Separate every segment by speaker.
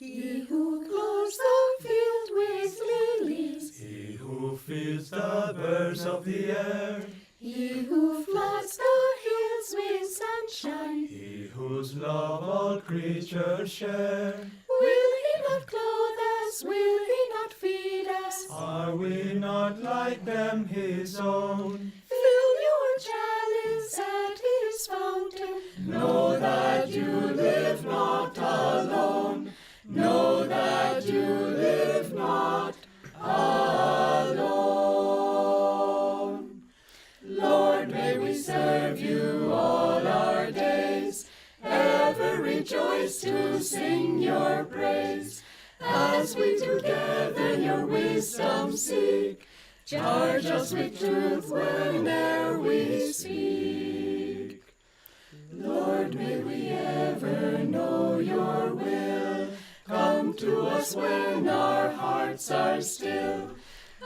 Speaker 1: He who clothes the field with lilies,
Speaker 2: He who feeds the birds of the air,
Speaker 1: He who floods the hills with sunshine,
Speaker 2: He whose love all creatures share.
Speaker 1: will He not clothe us? Will He not feed us?
Speaker 2: Are we not like them His own?
Speaker 1: Fill your chalice at His fountain.
Speaker 2: Know that you live not alone. Know that you live not alone. Lord, may we serve you all our days, ever rejoice to sing your praise. As we together your wisdom seek, charge us with truth whene'er we speak. Lord, may we ever know your will. Come to us when our hearts are still.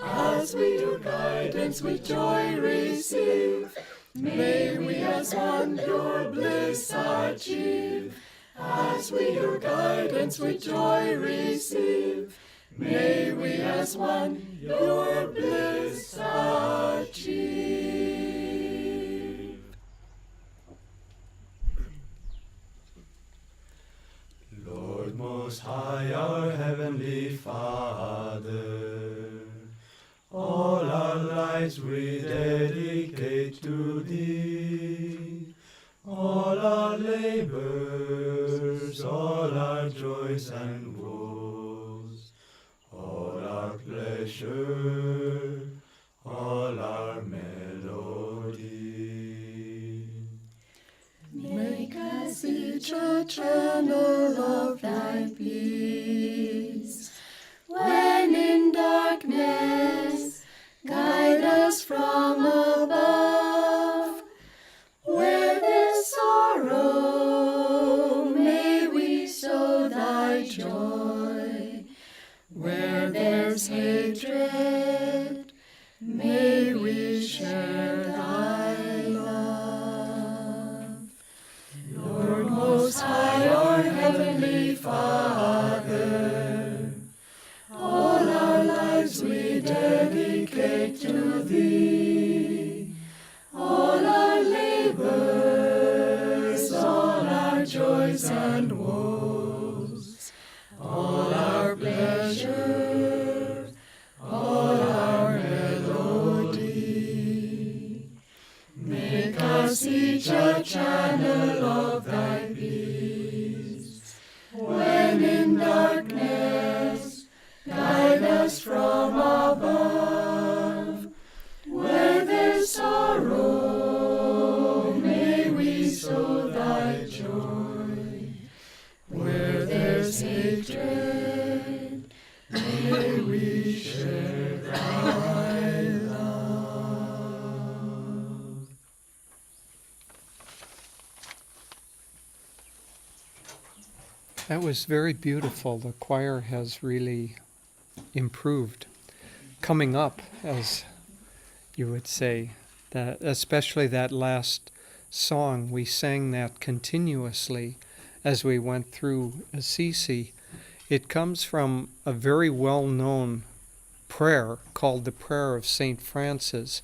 Speaker 2: As we your guidance with joy receive, may we as one your bliss achieve. As we your guidance with joy receive, may we as one your bliss achieve. Lord Most High, our Heavenly Father, all our lives we dedicate to Thee. All our labors, all our joys and woes, all our pleasure, all our melody.
Speaker 1: Make us each a channel of thy peace. When in darkness, guide us from above. Where there's sorrow, may we sow thy joy. Where there's hatred, may we share thy love. Lord Most High, our Heavenly Father, all our lives we dedicate to Thee. All our labors, all our joys and woes, all our pleasure, all our melody. Make us each a channel of thy peace. When in darkness, guide us from above. Where there's sorrow, may we sow thy joy. Where there's hatred, may we share thy love.
Speaker 3: That was very beautiful. The choir has really improved. Coming up, as you would say, that especially that last song, we sang that continuously as we went through Assisi. It comes from a very well-known prayer called the Prayer of St. Francis,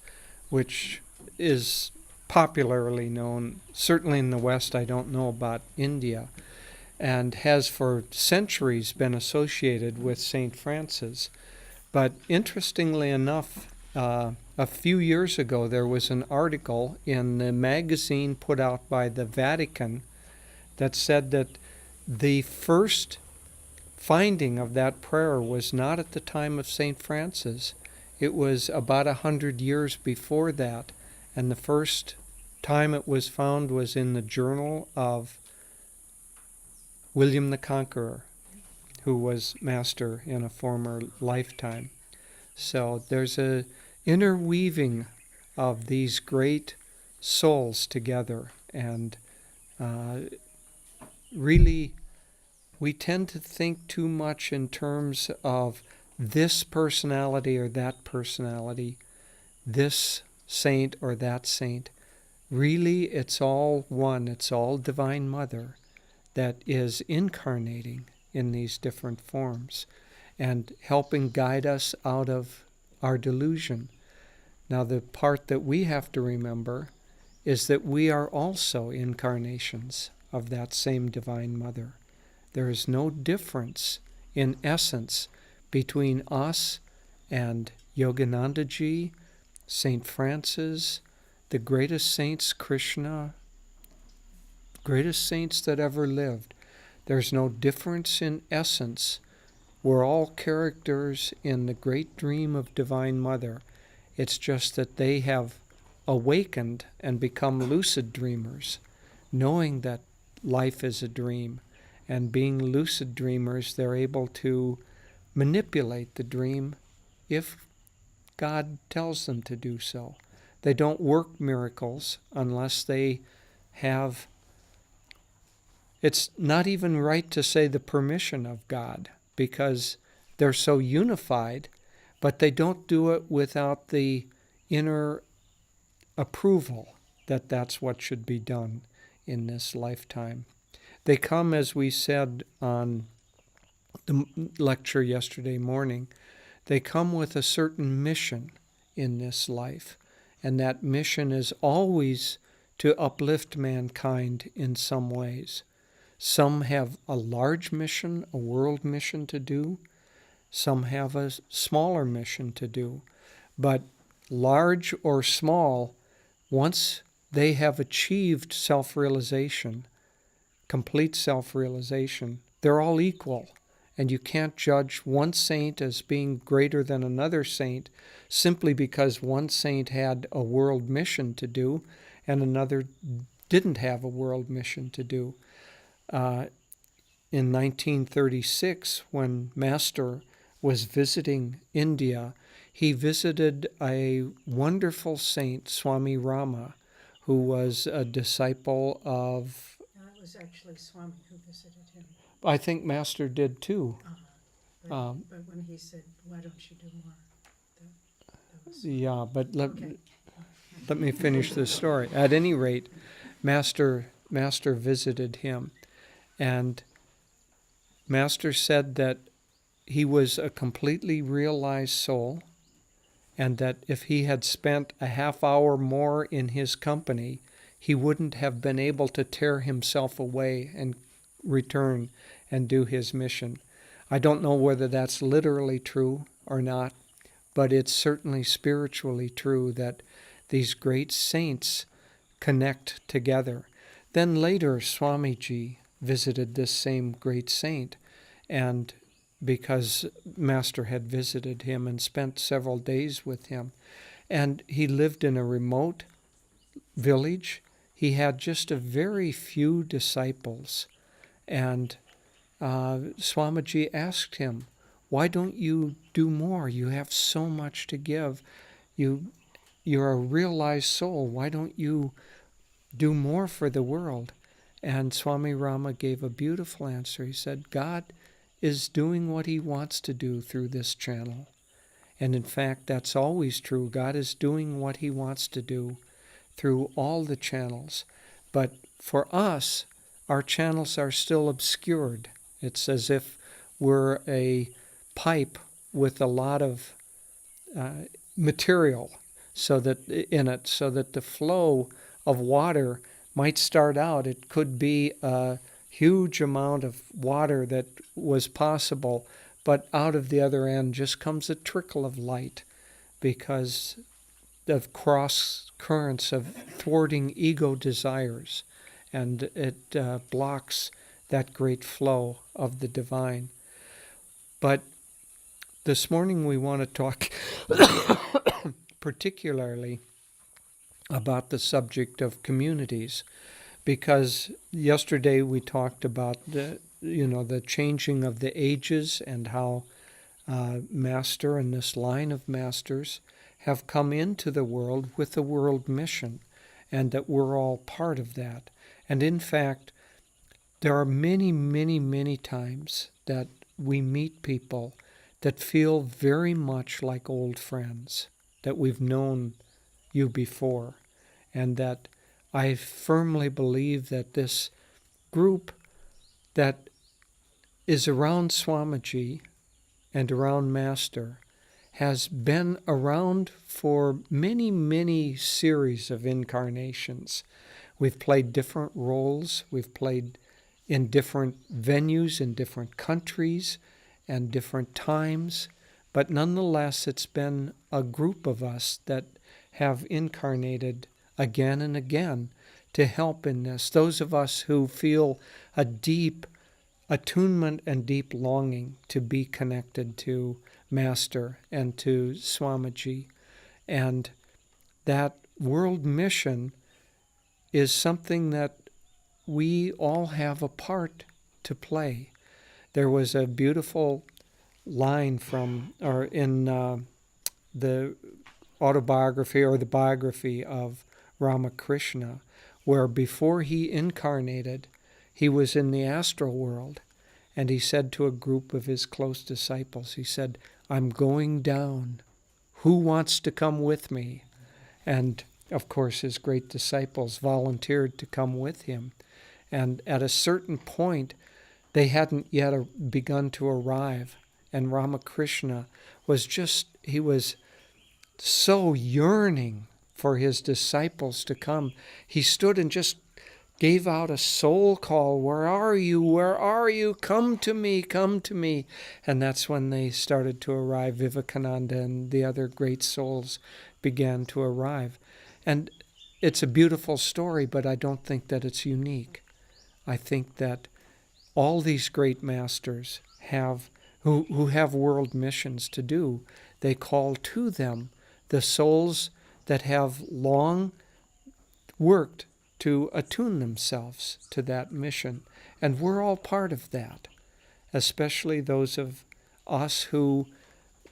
Speaker 3: which is popularly known, certainly in the West. I don't know about India, and has for centuries been associated with St. Francis. But interestingly enough, a few years ago, there was an article in the magazine put out by the Vatican that said that the first finding of that prayer was not at the time of St. Francis. It was about 100 years before that, and the first time it was found was in the journal of William the Conqueror, who was master in a former lifetime. So there's a interweaving of these great souls together, and really we tend to think too much in terms of this personality or that personality, this saint or that saint. Really, it's all one. It's all Divine Mother that is incarnating in these different forms and helping guide us out of our delusion. Now, the part that we have to remember is that we are also incarnations of that same Divine Mother. There is no difference in essence between us and Yoganandaji, Saint Francis, the greatest saints, Krishna, greatest saints that ever lived. There's no difference in essence. We're all characters in the great dream of Divine Mother. It's just that they have awakened and become lucid dreamers, knowing that life is a dream. And being lucid dreamers, they're able to manipulate the dream if God tells them to do so. They don't work miracles unless they have, it's not even right to say the permission of God, because they're so unified, but they don't do it without the inner approval that that's what should be done in this lifetime. They come, as we said on the lecture yesterday morning, they come with a certain mission in this life, and that mission is always to uplift mankind in some ways. Some have a large mission, a world mission to do. Some have a smaller mission to do. But large or small, once they have achieved self-realization, complete self-realization, they're all equal. And you can't judge one saint as being greater than another saint simply because one saint had a world mission to do and another didn't have a world mission to do. In 1936, when Master was visiting India, he visited a wonderful saint, Swami Rama, who was a disciple of...
Speaker 4: It was actually Swami who visited him.
Speaker 3: I think Master did too.
Speaker 4: But when he said, why don't you do more? That was...
Speaker 3: Yeah, but
Speaker 4: Okay.
Speaker 3: let me finish this story. At any rate, Master visited him, and Master said that he was a completely realized soul, and that if he had spent a half hour more in his company, he wouldn't have been able to tear himself away and return and do his mission. I don't know whether that's literally true or not, but it's certainly spiritually true that these great saints connect together. Then later, Swamiji visited this same great saint, and because Master had visited him and spent several days with him, and he lived in a remote village. He had just a very few disciples, and Swamiji asked him, why don't you do more? You have so much to give. You're a realized soul. Why don't you do more for the world? And Swami Rama gave a beautiful answer. He said, God is doing what he wants to do through this channel. And in fact, that's always true. God is doing what he wants to do through all the channels. But for us, our channels are still obscured. It's as if we're a pipe with a lot of material in it, so that the flow of water might start out. It could be a huge amount of water that was possible, but out of the other end just comes a trickle of light because of cross currents of thwarting ego desires, and it blocks that great flow of the divine. But this morning we want to talk particularly about the subject of communities, because yesterday we talked about the changing of the ages and how Master and this line of masters have come into the world with a world mission, and that we're all part of that. And in fact, there are many, many, many times that we meet people that feel very much like old friends, that we've known you before, and that I firmly believe that this group that is around Swamiji and around Master has been around for many, many series of incarnations. We've played different roles. We've played in different venues, in different countries, and different times. But nonetheless, it's been a group of us that have incarnated again and again to help in this. Those of us who feel a deep attunement and deep longing to be connected to Master and to Swamiji. And that world mission is something that we all have a part to play. There was a beautiful line in the autobiography or the biography of Ramakrishna, where before he incarnated, he was in the astral world, and he said to a group of his close disciples, he said, "I'm going down. Who wants to come with me?" And of course, his great disciples volunteered to come with him. And at a certain point, they hadn't yet begun to arrive. And Ramakrishna he was so yearning for his disciples to come. He stood and just gave out a soul call, "Where are you? Where are you? Come to me, come to me." And that's when they started to arrive. Vivekananda and the other great souls began to arrive. And it's a beautiful story, but I don't think that it's unique. I think that all these great masters who have world missions to do, they call to them the souls that have long worked to attune themselves to that mission. And we're all part of that, especially those of us who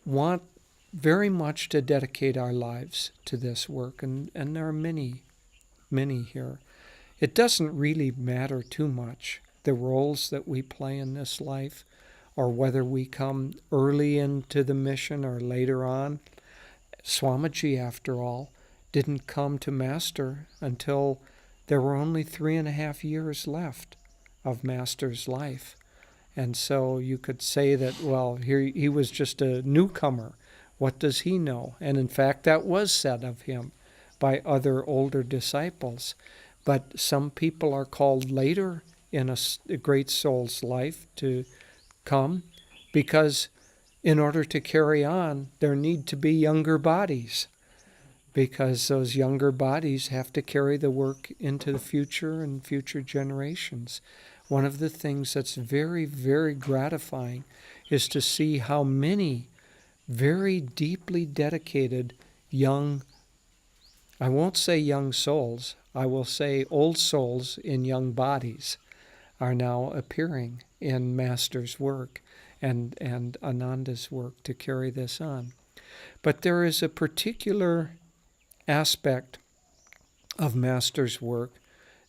Speaker 3: want very much to dedicate our lives to this work. And there are many, many here. It doesn't really matter too much, the roles that we play in this life, or whether we come early into the mission or later on. Swamiji, after all, didn't come to Master until there were only 3.5 years left of Master's life. And so you could say that, well, here he was just a newcomer. What does he know? And in fact, that was said of him by other older disciples. But some people are called later in a great soul's life to come, because in order to carry on, there need to be younger bodies, because those younger bodies have to carry the work into the future and future generations. One of the things that's very, very gratifying is to see how many very deeply dedicated young, I won't say young souls, I will say old souls in young bodies, are now appearing in Master's work and Ananda's work to carry this on. But there is a particular aspect of Master's work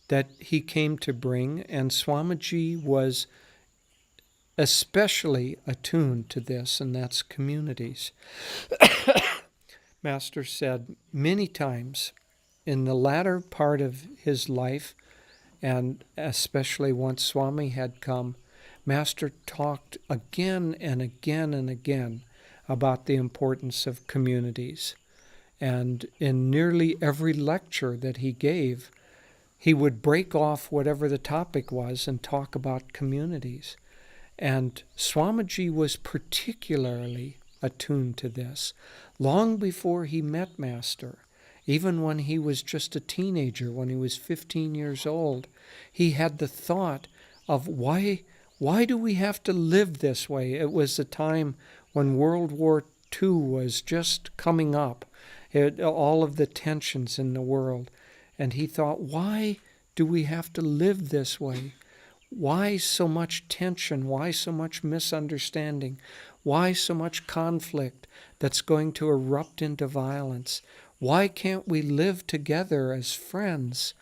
Speaker 3: that he came to bring, and Swamiji was especially attuned to this, and that's communities. Master said many times in the latter part of his life, and especially once Swami had come, Master talked again and again and again about the importance of communities. And in nearly every lecture that he gave, he would break off whatever the topic was and talk about communities. And Swamiji was particularly attuned to this long before he met Master. Even when he was just a teenager, when he was 15 years old, he had the thought of why do we have to live this way? It was a time when World War II was just coming up, all of the tensions in the world. And he thought, why do we have to live this way? Why so much tension? Why so much misunderstanding? Why so much conflict that's going to erupt into violence? Why can't we live together as friends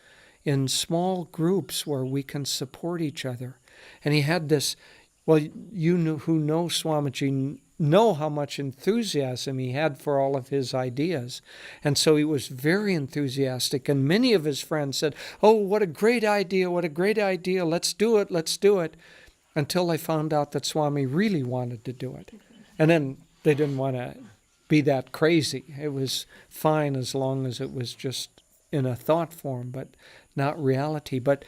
Speaker 3: in small groups where we can support each other? And he had this, well, who know Swamiji know how much enthusiasm he had for all of his ideas. And so he was very enthusiastic. And many of his friends said, "Oh, what a great idea, let's do it. until I found out that Swami really wanted to do it. And then they didn't want to be that crazy. It was fine as long as it was just in a thought form, but not reality. But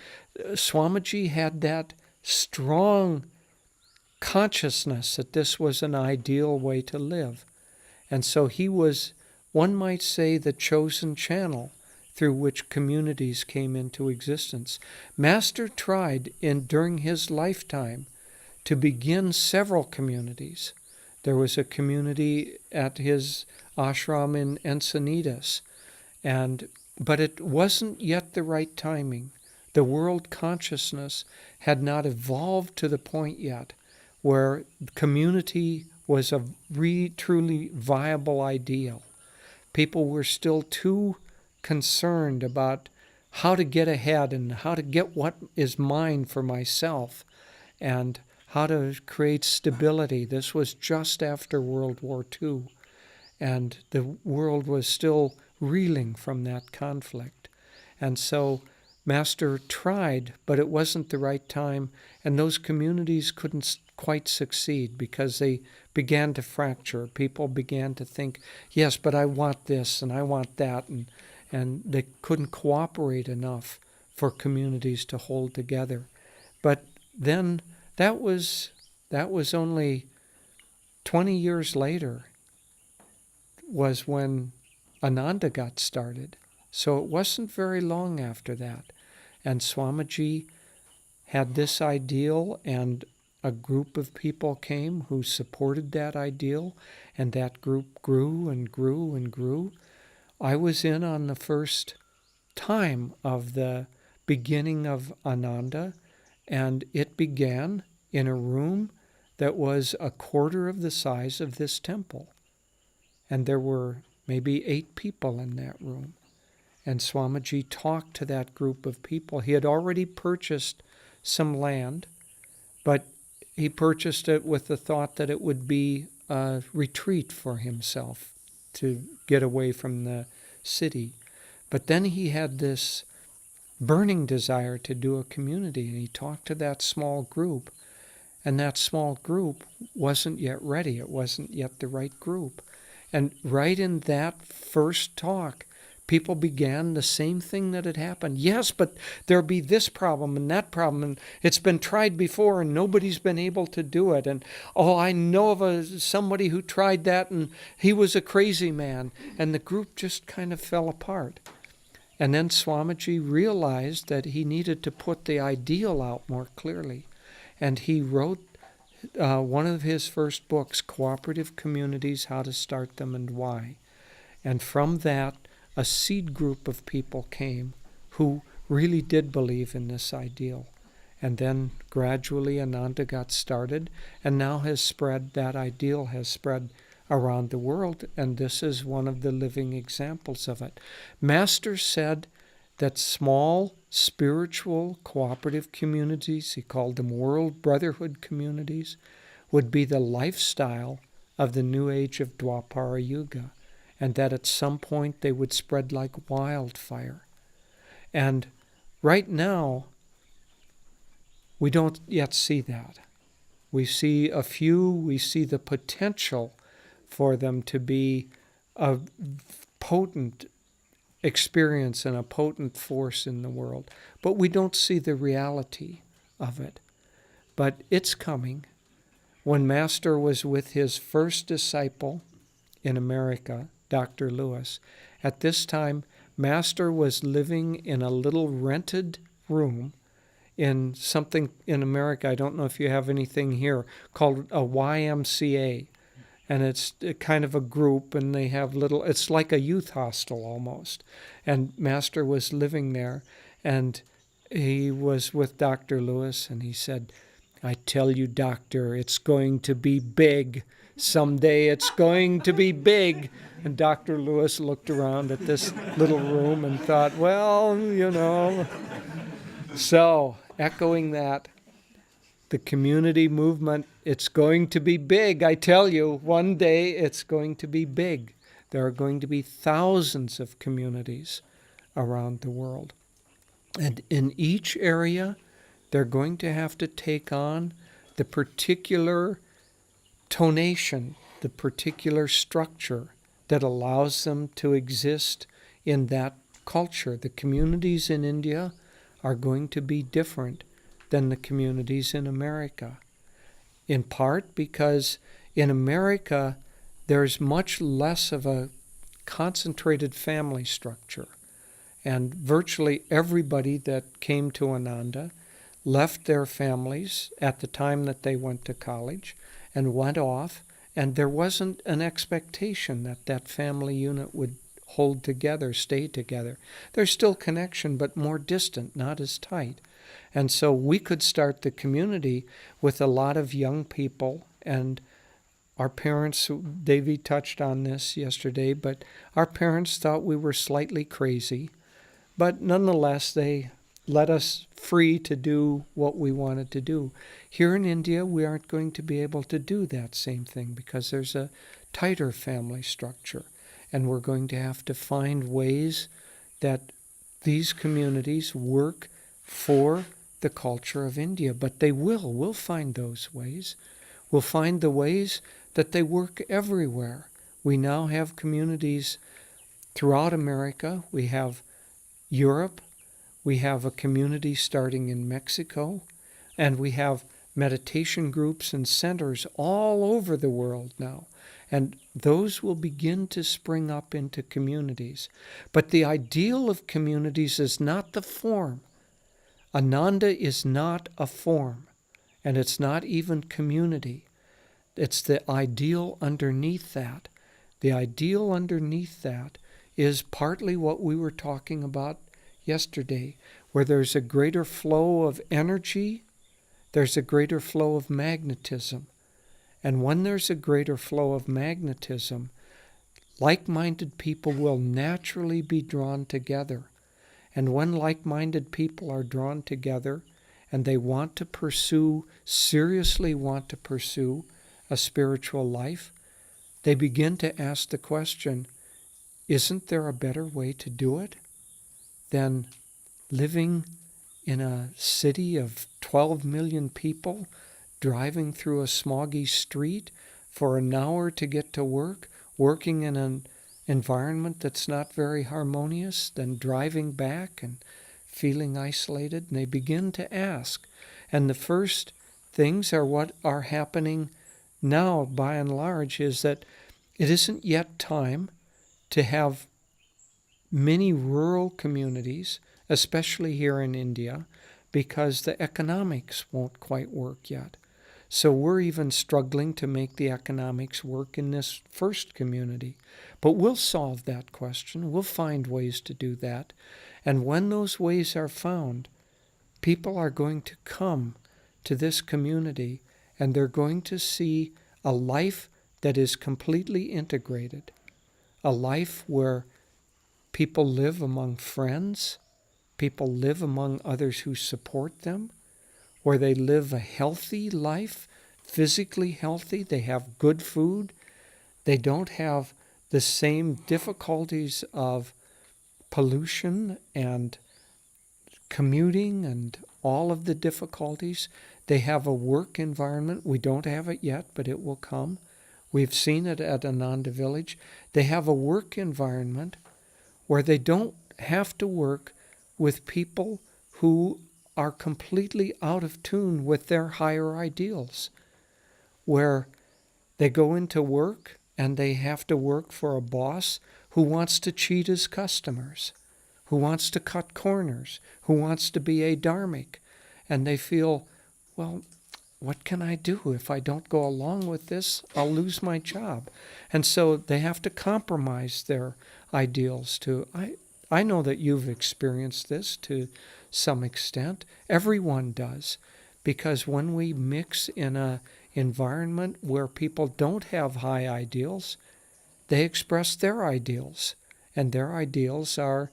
Speaker 3: Swamiji had that strong consciousness that this was an ideal way to live. And so he was, one might say, the chosen channel through which communities came into existence. Master tried during his lifetime to begin several communities. There was a community at his ashram in Encinitas, but it wasn't yet the right timing. The world consciousness had not evolved to the point yet where community was a truly viable ideal. People were still too concerned about how to get ahead and how to get what is mine for myself and how to create stability. This was just after World War II, and the world was still reeling from that conflict. And so Master tried, but it wasn't the right time, and those communities couldn't quite succeed because they began to fracture. People began to think, yes, but I want this and I want that, and they couldn't cooperate enough for communities to hold together. But then that was only 20 years later was when Ananda got started. So it wasn't very long after that. And Swamiji had this ideal, and a group of people came who supported that ideal, and that group grew and grew and grew. I was in on the first time of the beginning of Ananda, and it began in a room that was a quarter of the size of this temple. And there were maybe 8 people in that room. And Swamiji talked to that group of people. He had already purchased some land, but he purchased it with the thought that it would be a retreat for himself to get away from the city. But then he had this burning desire to do a community, and he talked to that small group, and that small group wasn't yet ready. It wasn't yet the right group. And right in that first talk, people began the same thing that had happened. Yes, but there'll be this problem and that problem, and it's been tried before and nobody's been able to do it. And oh, I know of somebody who tried that and he was a crazy man. And the group just kind of fell apart. And then Swamiji realized that he needed to put the ideal out more clearly. And he wrote one of his first books, Cooperative Communities, How to Start Them and Why. And from that, a seed group of people came who really did believe in this ideal. And then gradually Ananda got started, and now that ideal has spread around the world, and this is one of the living examples of it. Master said that small spiritual cooperative communities, he called them world brotherhood communities, would be the lifestyle of the new age of Dwapara Yuga, and that at some point they would spread like wildfire. And right now, we don't yet see that. We see a few, we see the potential for them to be a potent experience and a potent force in the world. But we don't see the reality of it. But it's coming. When Master was with his first disciple in America, Dr. Lewis, at this time, Master was living in a little rented room in something in America, I don't know if you have anything here, called a YMCA. And it's kind of a group, and they have it's like a youth hostel almost. And Master was living there, and he was with Dr. Lewis, and he said, I tell you, Doctor, it's going to be big. Someday it's going to be big. And Dr. Lewis looked around at this little room and thought, well, So, echoing that, the community movement, it's going to be big. I tell you, one day it's going to be big. There are going to be thousands of communities around the world. And in each area, they're going to have to take on the particular tonation, the particular structure that allows them to exist in that culture. The communities in India are going to be different than the communities in America, in part because in America there's much less of a concentrated family structure, and virtually everybody that came to Ananda left their families at the time that they went to college and went off, and there wasn't an expectation that that family unit would hold together, stay together. There's still connection, but more distant, not as tight. And so we could start the community with a lot of young people, and our parents, Devi touched on this yesterday, but our parents thought we were slightly crazy, but nonetheless they let us free to do what we wanted to do. Here in India, we aren't going to be able to do that same thing because there's a tighter family structure, and we're going to have to find ways that these communities work for the culture of India. But they will. We'll find those ways. We'll find the ways that they work everywhere. We now have communities throughout America. We have Europe. We have a community starting in Mexico. And we have meditation groups and centers all over the world now. And those will begin to spring up into communities. But the ideal of communities is not the form. Ananda is not a form, and it's not even community. It's the ideal underneath that. The ideal underneath that is partly what we were talking about yesterday, where there's a greater flow of energy, there's a greater flow of magnetism. And when there's a greater flow of magnetism, like-minded people will naturally be drawn together. And when like-minded people are drawn together and they want to pursue, seriously want to pursue a spiritual life, they begin to ask the question, isn't there a better way to do it than living in a city of 12 million people, driving through a smoggy street for an hour to get to work, working in an environment that's not very harmonious, then driving back and feeling isolated? And they begin to ask. And the first things are what are happening now, by and large, is that it isn't yet time to have many rural communities, especially here in India, because the economics won't quite work yet. So we're even struggling to make the economics work in this first community. But we'll solve that question. We'll find ways to do that. And when those ways are found, people are going to come to this community and they're going to see a life that is completely integrated. A life where people live among friends, people live among others who support them, where they live a healthy life, physically healthy, they have good food, they don't have the same difficulties of pollution and commuting and all of the difficulties. They have a work environment. We don't have it yet, but it will come. We've seen it at Ananda Village. They have a work environment where they don't have to work with people who are completely out of tune with their higher ideals, where they go into work and they have to work for a boss who wants to cheat his customers, who wants to cut corners, who wants to be a dharmic. And they feel, well, what can I do? If I don't go along with this, I'll lose my job. And so they have to compromise their ideals too. I know that you've experienced this to some extent. Everyone does. Because when we mix in an environment where people don't have high ideals, they express their ideals. And their ideals are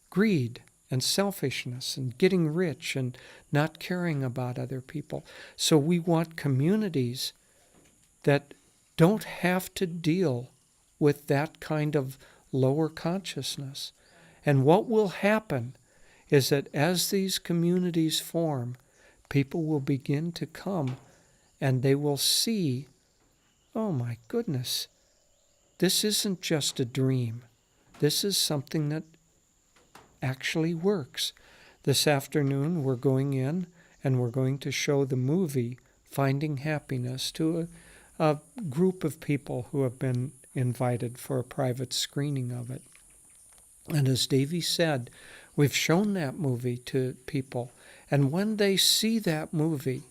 Speaker 3: greed and selfishness and getting rich and not caring about other people. So we want communities that don't have to deal with that kind of lower consciousness. And what will happen is that as these communities form, people will begin to come and they will see, oh my goodness, this isn't just a dream. This is something that actually works. This afternoon we're going in and we're going to show the movie Finding Happiness to a group of people who have been invited for a private screening of it. And as Devi said, we've shown that movie to people. And when they see that movie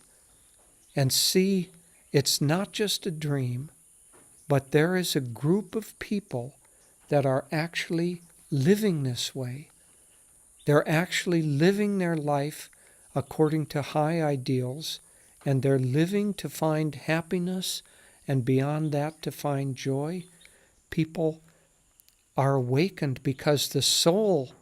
Speaker 3: and see it's not just a dream, but there is a group of people that are actually living this way. They're actually living their life according to high ideals, and they're living to find happiness, and beyond that to find joy. People are awakened because the soul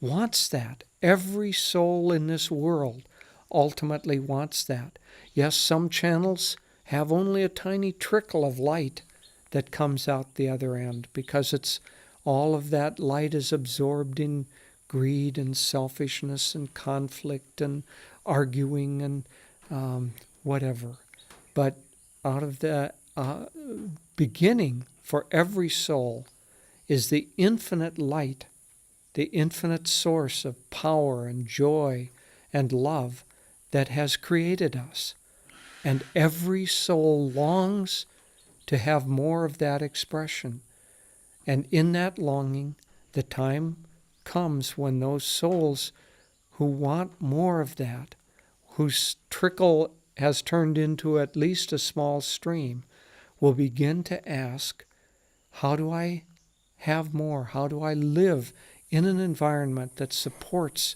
Speaker 3: wants that. Every soul in this world ultimately wants that. Yes, some channels have only a tiny trickle of light that comes out the other end because it's all of that light is absorbed in greed and selfishness and conflict and arguing and whatever. But out of the beginning for every soul is the infinite light, the infinite source of power and joy and love that has created us. And every soul longs to have more of that expression. And in that longing, the time comes when those souls who want more of that, whose trickle has turned into at least a small stream, will begin to ask, how do I have more? How do I live in an environment that supports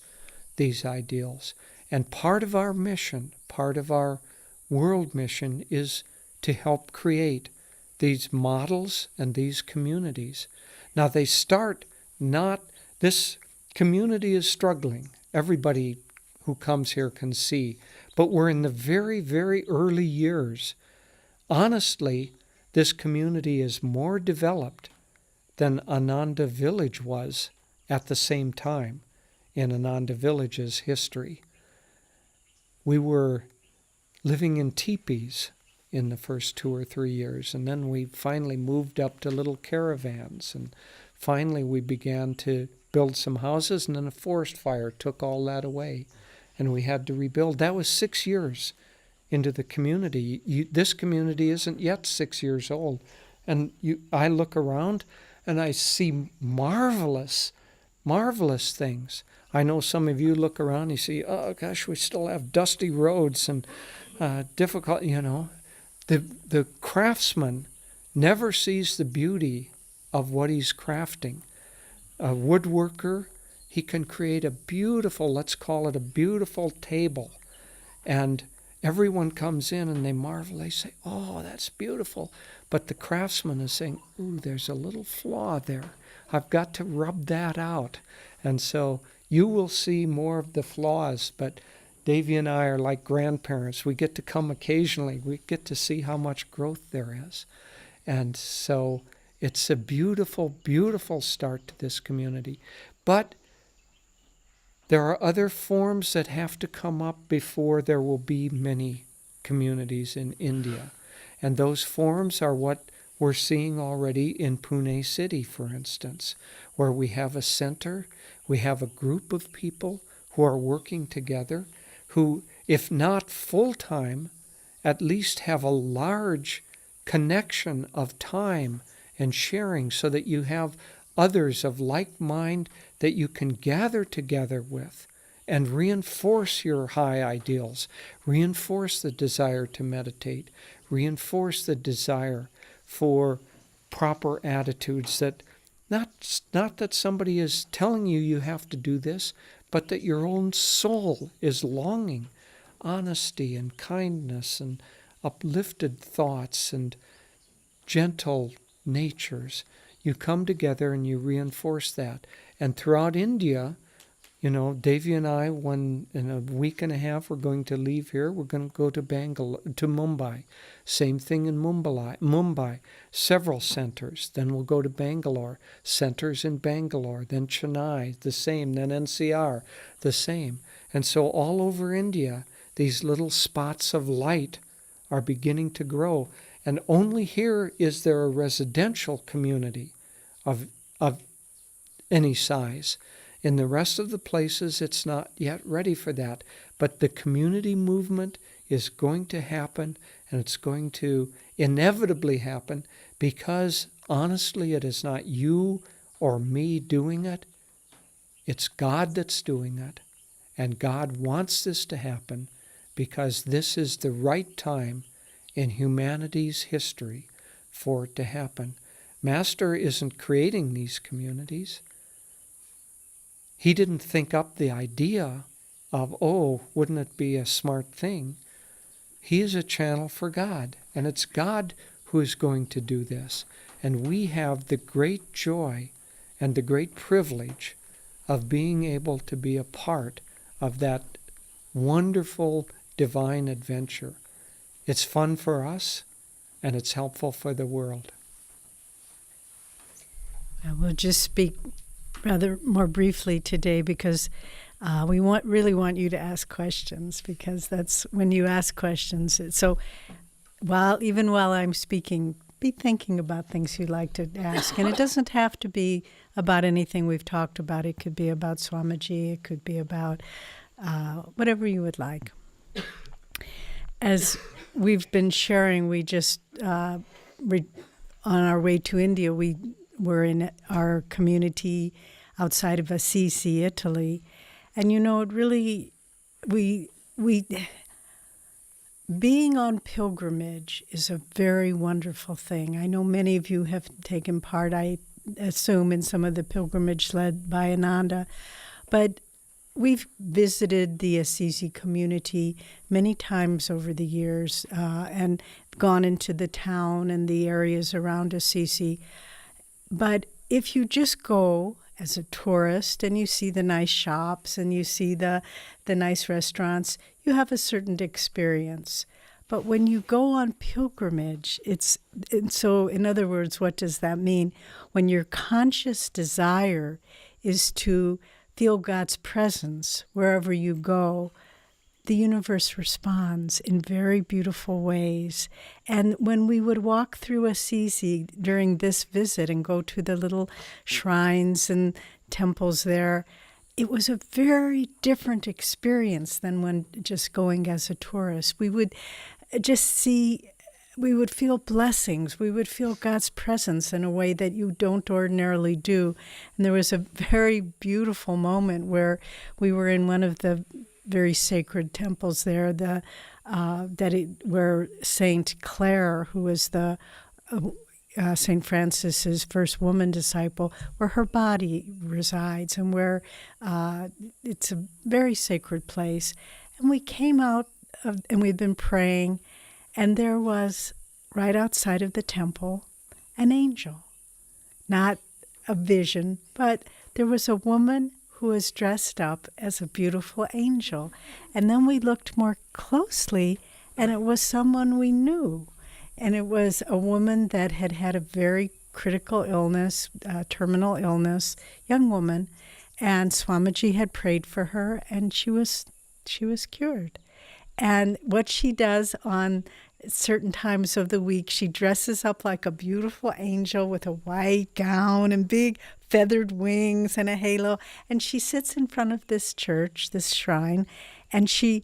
Speaker 3: these ideals? And part of our mission, part of our world mission is to help create these models and these communities. Now they start not, this community is struggling. Everybody who comes here can see. But we're in the very, very early years. Honestly, this community is more developed than Ananda village was at the same time in Ananda village's history. We were living in teepees in the first 2 or 3 years, and then we finally moved up to little caravans, and finally we began to build some houses, and then a forest fire took all that away, and we had to rebuild. That was 6 years into the community. This community isn't yet 6 years old, and I look around and I see marvelous, marvelous things. I know some of you look around and you see, oh gosh, we still have dusty roads and difficult, The craftsman never sees the beauty of what he's crafting. A woodworker, he can create a beautiful, let's call it a beautiful table. And everyone comes in and they marvel. They say, oh, that's beautiful. But the craftsman is saying, ooh, there's a little flaw there. I've got to rub that out. And so you will see more of the flaws, but Devi and I are like grandparents. We get to come occasionally. We get to see how much growth there is. And so it's a beautiful, beautiful start to this community. But there are other forms that have to come up before there will be many communities in India. And those forms are what we're seeing already in Pune city, for instance, where we have a center, we have a group of people who are working together, who, if not full-time, at least have a large connection of time and sharing so that you have others of like mind that you can gather together with and reinforce your high ideals, reinforce the desire to meditate, reinforce the desire for proper attitudes, that not that somebody is telling you you have to do this, but that your own soul is longing. Honesty and kindness and uplifted thoughts and gentle natures. You come together and you reinforce that. And throughout India, Devi and I, in a week and a half, we're going to leave here. We're going to go to Mumbai. Same thing in Mumbai. Several centers. Then we'll go to Bangalore. Centers in Bangalore. Then Chennai, the same. Then NCR, the same. And so all over India, these little spots of light are beginning to grow. And only here is there a residential community of any size. In the rest of the places, it's not yet ready for that. But the community movement is going to happen, and it's going to inevitably happen, because honestly, it is not you or me doing it. It's God that's doing it. And God wants this to happen because this is the right time in humanity's history for it to happen. Master isn't creating these communities. He didn't think up the idea of, oh, wouldn't it be a smart thing? He is a channel for God, and it's God who is going to do this. And we have the great joy and the great privilege of being able to be a part of that wonderful divine adventure. It's fun for us, and it's helpful for the world.
Speaker 4: I will just speak rather more briefly today because we really want you to ask questions, because that's when you ask questions. So even while I'm speaking, be thinking about things you'd like to ask. And it doesn't have to be about anything we've talked about. It could be about Swamiji. It could be about whatever you would like. As we've been sharing, we just, on our way to India, we were in our community outside of Assisi, Italy. And it really, being on pilgrimage is a very wonderful thing. I know many of you have taken part, I assume, in some of the pilgrimage led by Ananda. But we've visited the Assisi community many times over the years and gone into the town and the areas around Assisi. But if you just go as a tourist and you see the nice shops and you see the nice restaurants, you have a certain experience. But when you go on pilgrimage, so in other words, what does that mean? When your conscious desire is to feel God's presence wherever you go, the universe responds in very beautiful ways. And when we would walk through Assisi during this visit and go to the little shrines and temples there, it was a very different experience than when just going as a tourist. We would we would feel blessings. We would feel God's presence in a way that you don't ordinarily do. And there was a very beautiful moment where we were in one of the very sacred temples there, where Saint Clare, who was the Saint Francis's first woman disciple, where her body resides, and where it's a very sacred place. And we came out and we'd been praying, and there was, right outside of the temple, an angel. Not a vision, but there was a woman who was dressed up as a beautiful angel. And then we looked more closely, and it was someone we knew. And it was a woman that had had a very critical illness, terminal illness, young woman. And Swamiji had prayed for her, and she was cured. And what she does on certain times of the week, she dresses up like a beautiful angel with a white gown and big feathered wings and a halo. And she sits in front of this church, this shrine, and she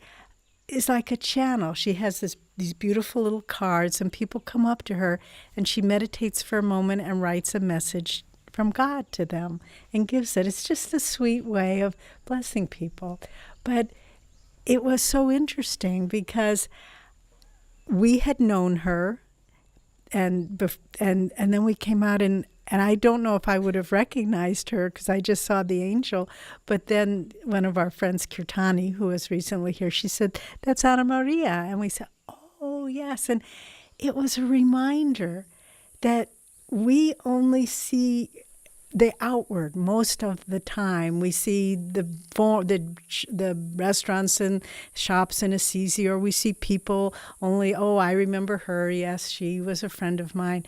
Speaker 4: is like a channel. She has these beautiful little cards, and people come up to her, and she meditates for a moment and writes a message from God to them and gives it. It's just a sweet way of blessing people. But it was so interesting because we had known her, and then we came out, and I don't know if I would have recognized her because I just saw the angel. But then one of our friends, Kirtani, who was recently here, she said, "That's Anna Maria." And we said, "Oh, yes." And it was a reminder that we only see the outward most of the time. We see the restaurants and shops in Assisi, or we see people only, oh, I remember her, yes, she was a friend of mine.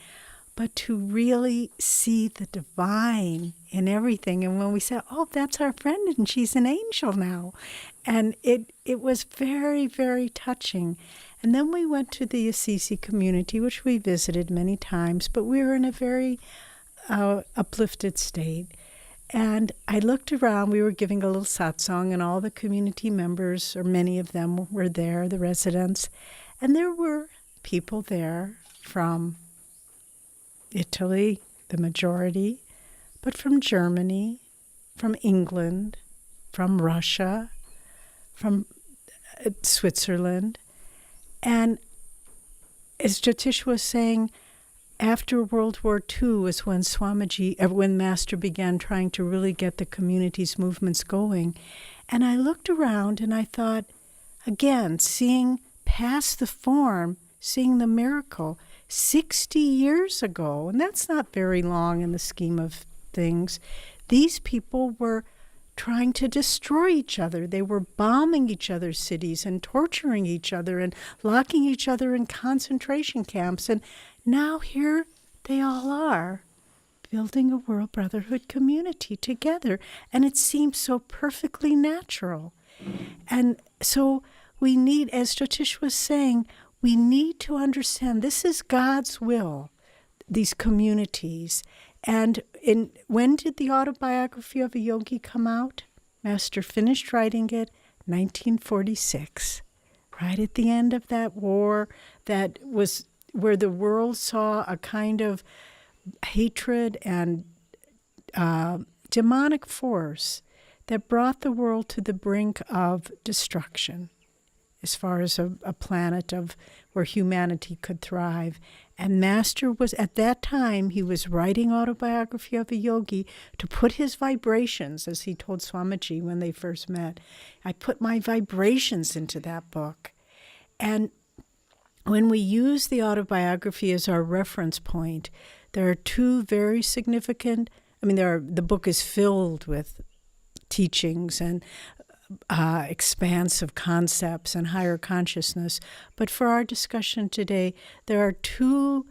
Speaker 4: But to really see the divine in everything. And when we say, oh, that's our friend and she's an angel now. And it was very, very touching. And then we went to the Assisi community, which we visited many times, but we were in a very uplifted state. And I looked around, we were giving a little satsang, and all the community members, or many of them, were there, the residents. And there were people there from Italy, the majority, but from Germany, from England, from Russia, from Switzerland. And as Jyotish was saying, after World War II was when when Master began trying to really get the community's movements going. And I looked around and I thought, again, seeing past the form, seeing the miracle, 60 years ago, and that's not very long in the scheme of things, these people were trying to destroy each other. They were bombing each other's cities and torturing each other and locking each other in concentration camps. And now here they all are, building a world brotherhood community together. And it seems so perfectly natural. And so we need, as Jyotish was saying, we need to understand this is God's will, these communities. And when did the Autobiography of a Yogi come out? Master finished writing it 1946, right at the end of that war that was where the world saw a kind of hatred and demonic force that brought the world to the brink of destruction as far as a planet of where humanity could thrive. And Master was, at that time, he was writing Autobiography of a Yogi to put his vibrations, as he told Swamiji when they first met. I put my vibrations into that book. And when we use the autobiography as our reference point, there are two very significant, the book is filled with teachings and expansive concepts and higher consciousness. But for our discussion today, there are two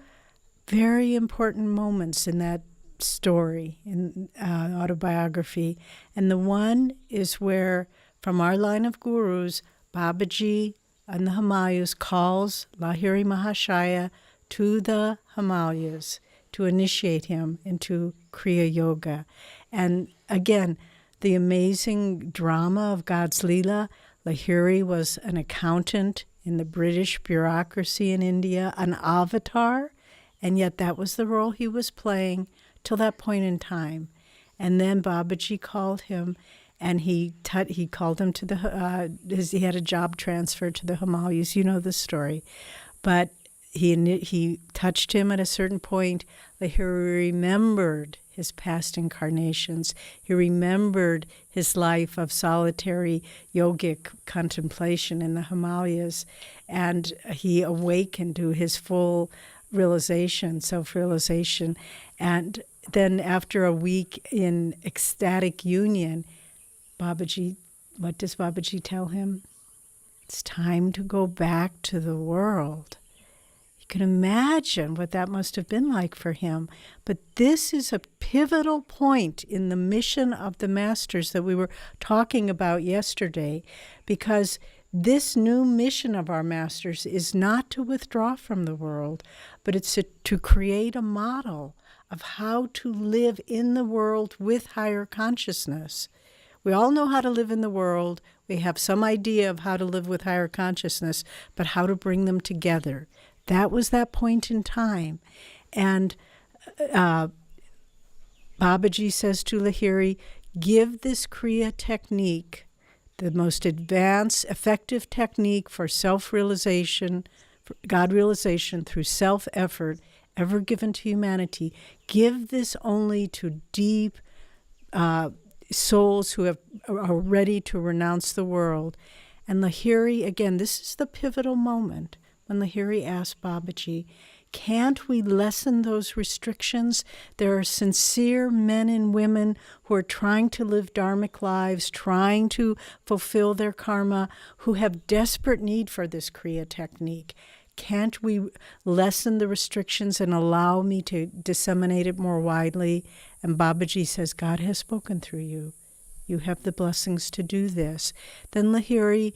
Speaker 4: very important moments in that story, in autobiography. And the one is where, from our line of gurus, Babaji in the Himalayas calls Lahiri Mahashaya to the Himalayas to initiate him into Kriya Yoga. And again, the amazing drama of God's Leela. Lahiri was an accountant in the British bureaucracy in India, an avatar, and yet that was the role he was playing till that point in time. And then Babaji called him, and he called him to he had a job transfer to the Himalayas. You know the story. But he touched him at a certain point. Lahiri remembered his past incarnations. He remembered his life of solitary yogic contemplation in the Himalayas, and he awakened to his full realization, self-realization. And then after a week in ecstatic union, what does Babaji tell him? It's time to go back to the world. You can imagine what that must have been like for him. But this is a pivotal point in the mission of the Masters that we were talking about yesterday, because this new mission of our Masters is not to withdraw from the world, but it's to create a model of how to live in the world with higher consciousness. We all know how to live in the world. We have some idea of how to live with higher consciousness, but how to bring them together. That was that point in time. And Babaji says to Lahiri, give this Kriya technique, the most advanced, effective technique for self-realization, for God realization through self-effort ever given to humanity. Give this only to deep souls who are ready to renounce the world. And Lahiri, again, this is the pivotal moment when Lahiri asked Babaji, can't we lessen those restrictions? There are sincere men and women who are trying to live dharmic lives, trying to fulfill their karma, who have desperate need for this Kriya technique. Can't we lessen the restrictions and allow me to disseminate it more widely? And Babaji says, God has spoken through you. You have the blessings to do this. Then Lahiri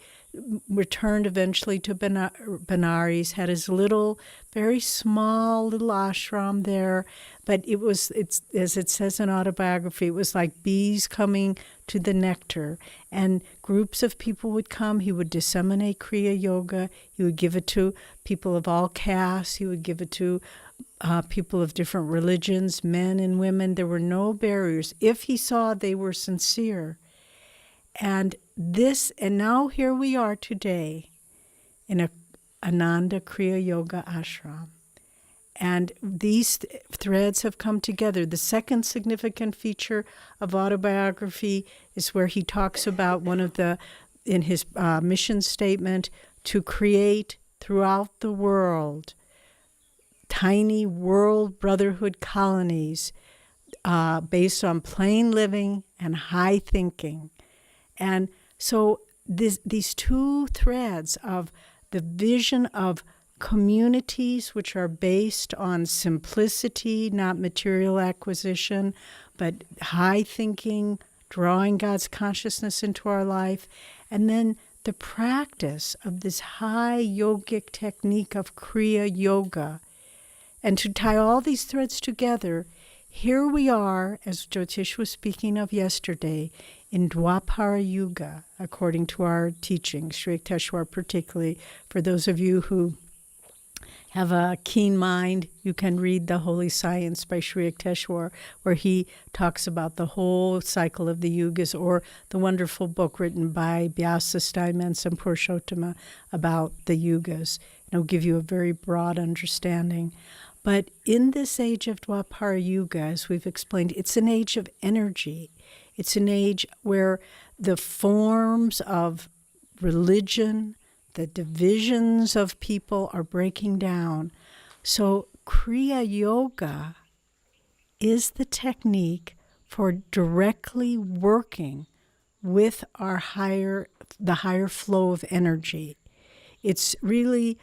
Speaker 4: returned eventually to Benares, had his little, very small little ashram there, but it's as it says in Autobiography, it was like bees coming to the nectar, and groups of people would come. He would disseminate Kriya Yoga. He would give it to people of all castes. He would give it to people of different religions, men and women. There were no barriers if he saw they were sincere. And now here we are today in a Ananda Kriya Yoga ashram. And these threads have come together. The second significant feature of Autobiography is where he talks about in his mission statement, to create throughout the world tiny world brotherhood colonies based on plain living and high thinking. And so these two threads of the vision of communities which are based on simplicity, not material acquisition, but high thinking, drawing God's consciousness into our life, and then the practice of this high yogic technique of Kriya Yoga. And to tie all these threads together, here we are, as Jyotish was speaking of yesterday, in Dwapara Yuga, according to our teachings, Sri Yukteswar particularly. For those of you who have a keen mind, you can read The Holy Science by Sri Yukteswar, where he talks about the whole cycle of the yugas, or the wonderful book written by Vyasa, Steinmetz, and Purushottama about the yugas. It'll give you a very broad understanding. But in this age of Dwapara Yuga, as we've explained, it's an age of energy. It's an age where the forms of religion, the divisions of people are breaking down. So Kriya Yoga is the technique for directly working with the higher flow of energy. It's really,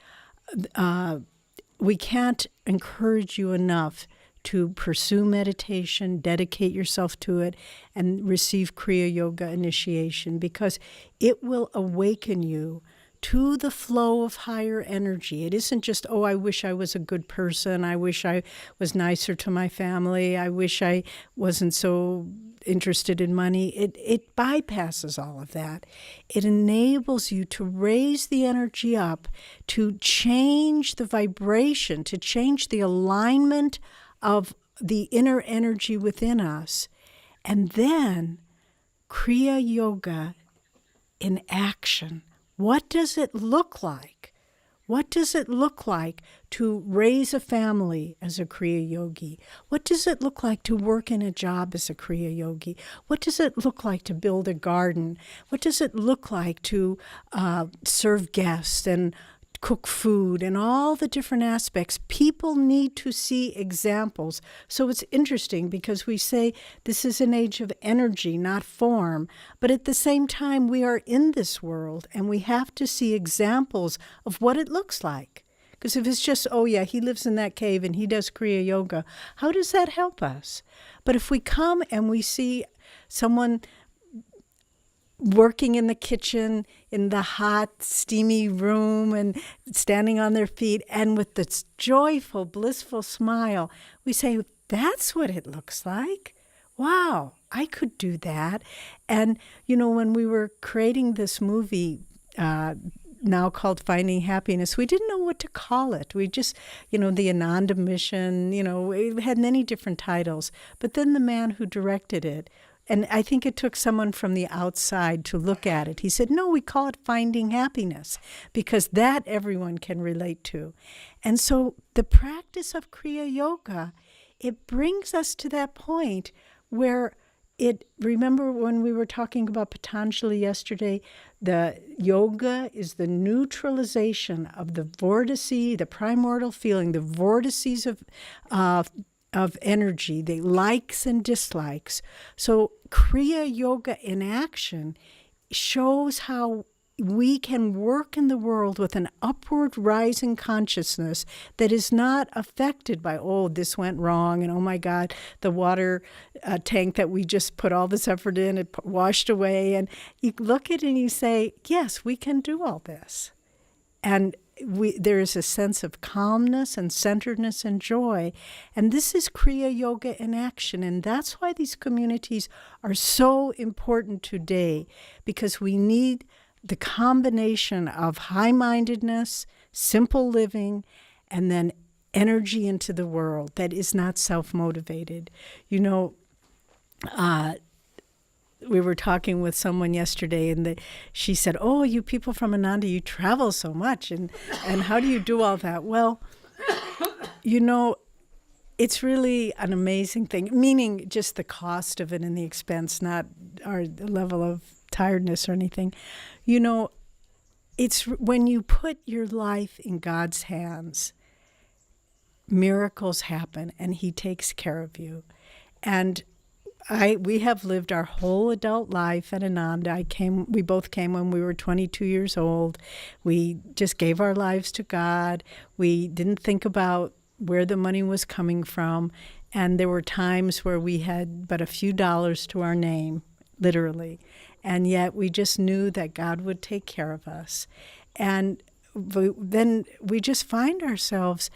Speaker 4: we can't encourage you enough to pursue meditation, dedicate yourself to it, and receive Kriya Yoga initiation, because it will awaken you to the flow of higher energy. It isn't just, oh, I wish I was a good person. I wish I was nicer to my family. I wish I wasn't so interested in money. It bypasses all of that. It enables you to raise the energy up, to change the vibration, to change the alignment of the inner energy within us. And then Kriya Yoga in action. What does it look like? What does it look like to raise a family as a Kriya Yogi? What does it look like to work in a job as a Kriya Yogi? What does it look like to build a garden? What does it look like to serve guests and cook food and all the different aspects? People need to see examples. So it's interesting because we say this is an age of energy, not form. But at the same time, we are in this world and we have to see examples of what it looks like. Because if it's just, oh yeah, he lives in that cave and he does Kriya Yoga, how does that help us? But if we come and we see someone working in the kitchen, in the hot, steamy room, and standing on their feet, and with this joyful, blissful smile, we say, that's what it looks like. Wow, I could do that. And, when we were creating this movie, now called Finding Happiness, we didn't know what to call it. We just, the Ananda mission, it had many different titles. But then the man who directed it, and I think it took someone from the outside to look at it. He said, no, we call it Finding Happiness, because that everyone can relate to. And so the practice of Kriya Yoga, it brings us to that point where remember when we were talking about Patanjali yesterday, the yoga is the neutralization of the vortices, the primordial feeling, the vortices of energy, the likes and dislikes. So Kriya Yoga in action shows how we can work in the world with an upward rising consciousness that is not affected by, oh, this went wrong, and oh my God, the water tank that we just put all this effort in, it washed away. And you look at it and you say, yes, we can do all this. And there is a sense of calmness and centeredness and joy. And this is Kriya Yoga in action. And that's why these communities are so important today, because we need the combination of high-mindedness, simple living, and then energy into the world that is not self-motivated. You know, we were talking with someone yesterday, and she said, oh, you people from Ananda, you travel so much, and how do you do all that? Well, you know, it's really an amazing thing, meaning just the cost of it and the expense, not our level of tiredness or anything. You know, it's when you put your life in God's hands, miracles happen, and He takes care of you. And we have lived our whole adult life at Ananda. We both came when we were 22 years old. We just gave our lives to God. We didn't think about where the money was coming from. And there were times where we had but a few dollars to our name, literally. And yet we just knew that God would take care of us. And then we just find ourselves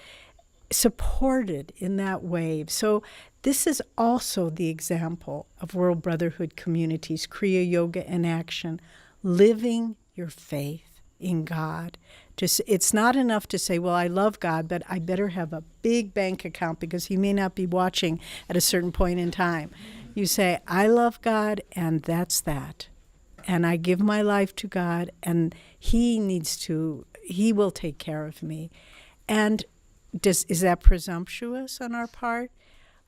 Speaker 4: supported in that wave. So this is also the example of World Brotherhood communities, Kriya Yoga in action, living your faith in God. It's not enough to say, well, I love God, but I better have a big bank account because He may not be watching at a certain point in time. You say, I love God, and that's that. And I give my life to God, and He will take care of me. And is that presumptuous on our part?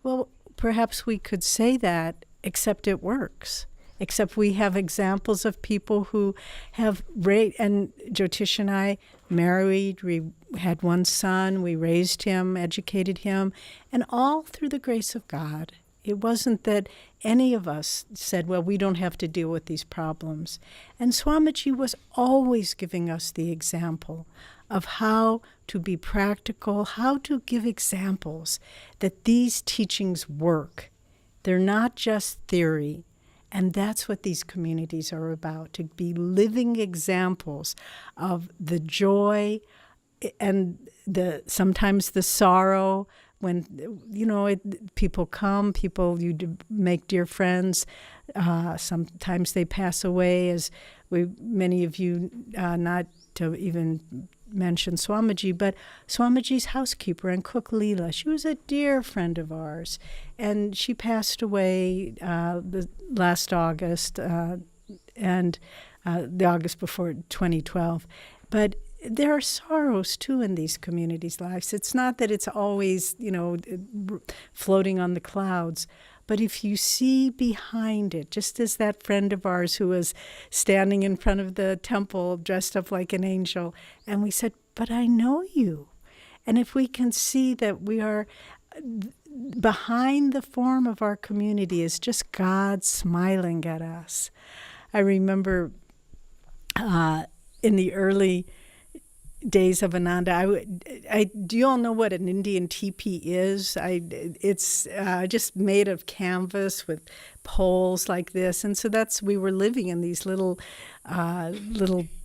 Speaker 4: Well, perhaps we could say that, except it works. Except we have examples of people who have and Jyotish and I married, we had one son, we raised him, educated him, and all through the grace of God. It wasn't that any of us said, well, we don't have to deal with these problems. And Swamiji was always giving us the example of how to be practical, how to give examples that these teachings work. They're not just theory. And that's what these communities are about, to be living examples of the joy and sometimes the sorrow. When, people come, you make dear friends. Sometimes they pass away, as many of you, not to even mention Swamiji, but Swamiji's housekeeper and cook Leela. She was a dear friend of ours, and she passed away last August, and the August before 2012. But there are sorrows, too, in these communities' lives. It's not that it's always, floating on the clouds. But if you see behind it, just as that friend of ours who was standing in front of the temple dressed up like an angel, and we said, but I know you. And if we can see that we are behind the form of our community is just God smiling at us. I remember in the early days of Ananda, do you all know what an Indian teepee is? It's just made of canvas with poles like this, and so we were living in these little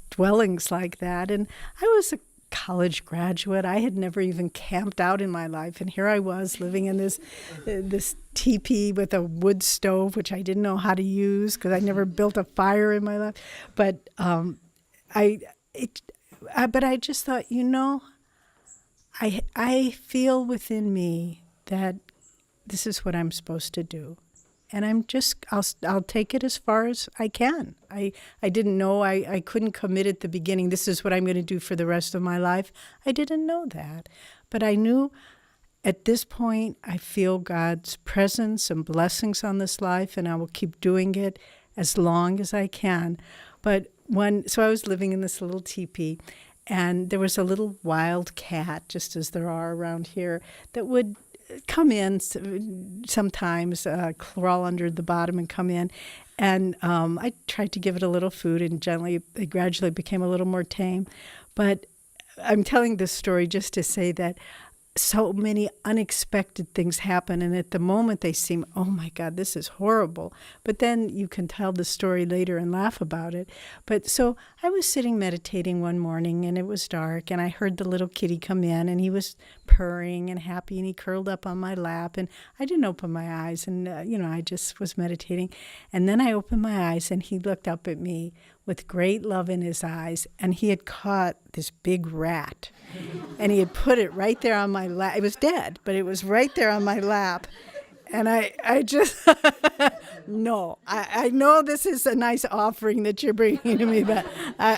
Speaker 4: dwellings like that. And I was a college graduate. I had never even camped out in my life, and here I was living in this teepee with a wood stove, which I didn't know how to use because I never built a fire in my life. But But I just thought, I feel within me that this is what I'm supposed to do. And I'll take it as far as I can. I didn't know, I couldn't commit at the beginning, this is what I'm going to do for the rest of my life. I didn't know that. But I knew at this point, I feel God's presence and blessings on this life, and I will keep doing it as long as I can. But so I was living in this little teepee, and there was a little wild cat, just as there are around here, that would come in sometimes, crawl under the bottom and come in. And I tried to give it a little food, and it gradually became a little more tame. But I'm telling this story just to say that so many unexpected things happen, and at the moment they seem, oh my God, this is horrible. But then you can tell the story later and laugh about it. But so I was sitting meditating one morning, and it was dark, and I heard the little kitty come in, and he was purring and happy, and he curled up on my lap, and I didn't open my eyes, and I just was meditating. And then I opened my eyes, and he looked up at me with great love in his eyes, and he had caught this big rat, and he had put it right there on my lap. It was dead, but it was right there on my lap. And I just, no, I know this is a nice offering that you're bringing to me, but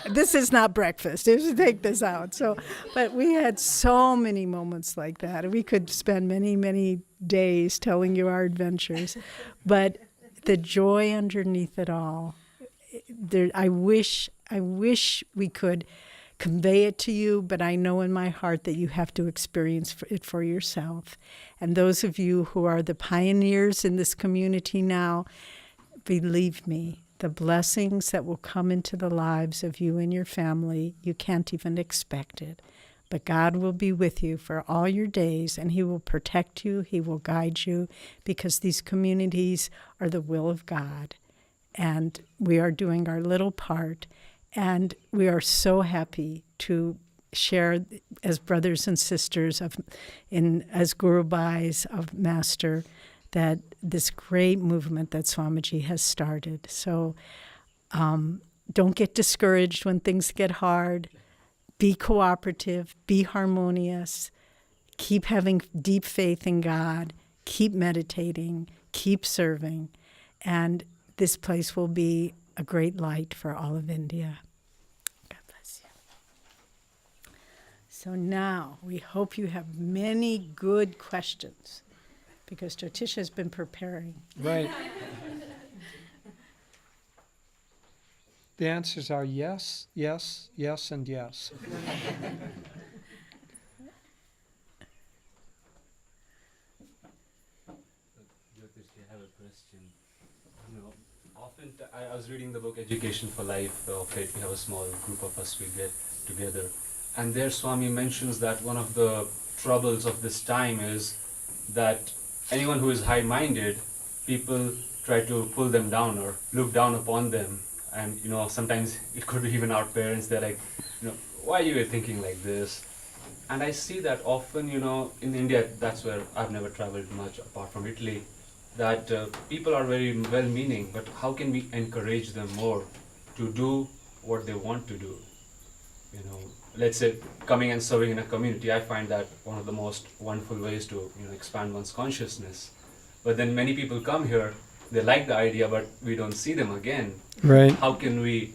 Speaker 4: this is not breakfast. You should take this out. So, but we had so many moments like that. We could spend many, many days telling you our adventures. But the joy underneath it all, I wish we could convey it to you, but I know in my heart that you have to experience it for yourself. And those of you who are the pioneers in this community now, believe me, the blessings that will come into the lives of you and your family, you can't even expect it. But God will be with you for all your days, and He will protect you, He will guide you, because these communities are the will of God. And we are doing our little part, and we are so happy to share as brothers and sisters as Guru Bhais of Master, that this great movement that Swamiji has started. So don't get discouraged when things get hard. Be cooperative, be harmonious, keep having deep faith in God, keep meditating, keep serving, and this place will be a great light for all of India. God bless you. So now we hope you have many good questions, because Jyotish has been preparing.
Speaker 3: Right. The answers are yes, yes, yes, and yes.
Speaker 5: Jyotish, I have a question. Often I was reading the book Education for Life of it. We have a small group of us, we get together. And there Swami mentions that one of the troubles of this time is that anyone who is high-minded, people try to pull them down or look down upon them. And sometimes it could be even our parents. They're like, why are you thinking like this? And I see that often, in India, that's where I've never traveled much apart from Italy, that people are very well-meaning, but how can we encourage them more to do what they want to do? Let's say coming and serving in a community, I find that one of the most wonderful ways to expand one's consciousness. But then many people come here, they like the idea, but we don't see them again.
Speaker 3: Right.
Speaker 5: How can we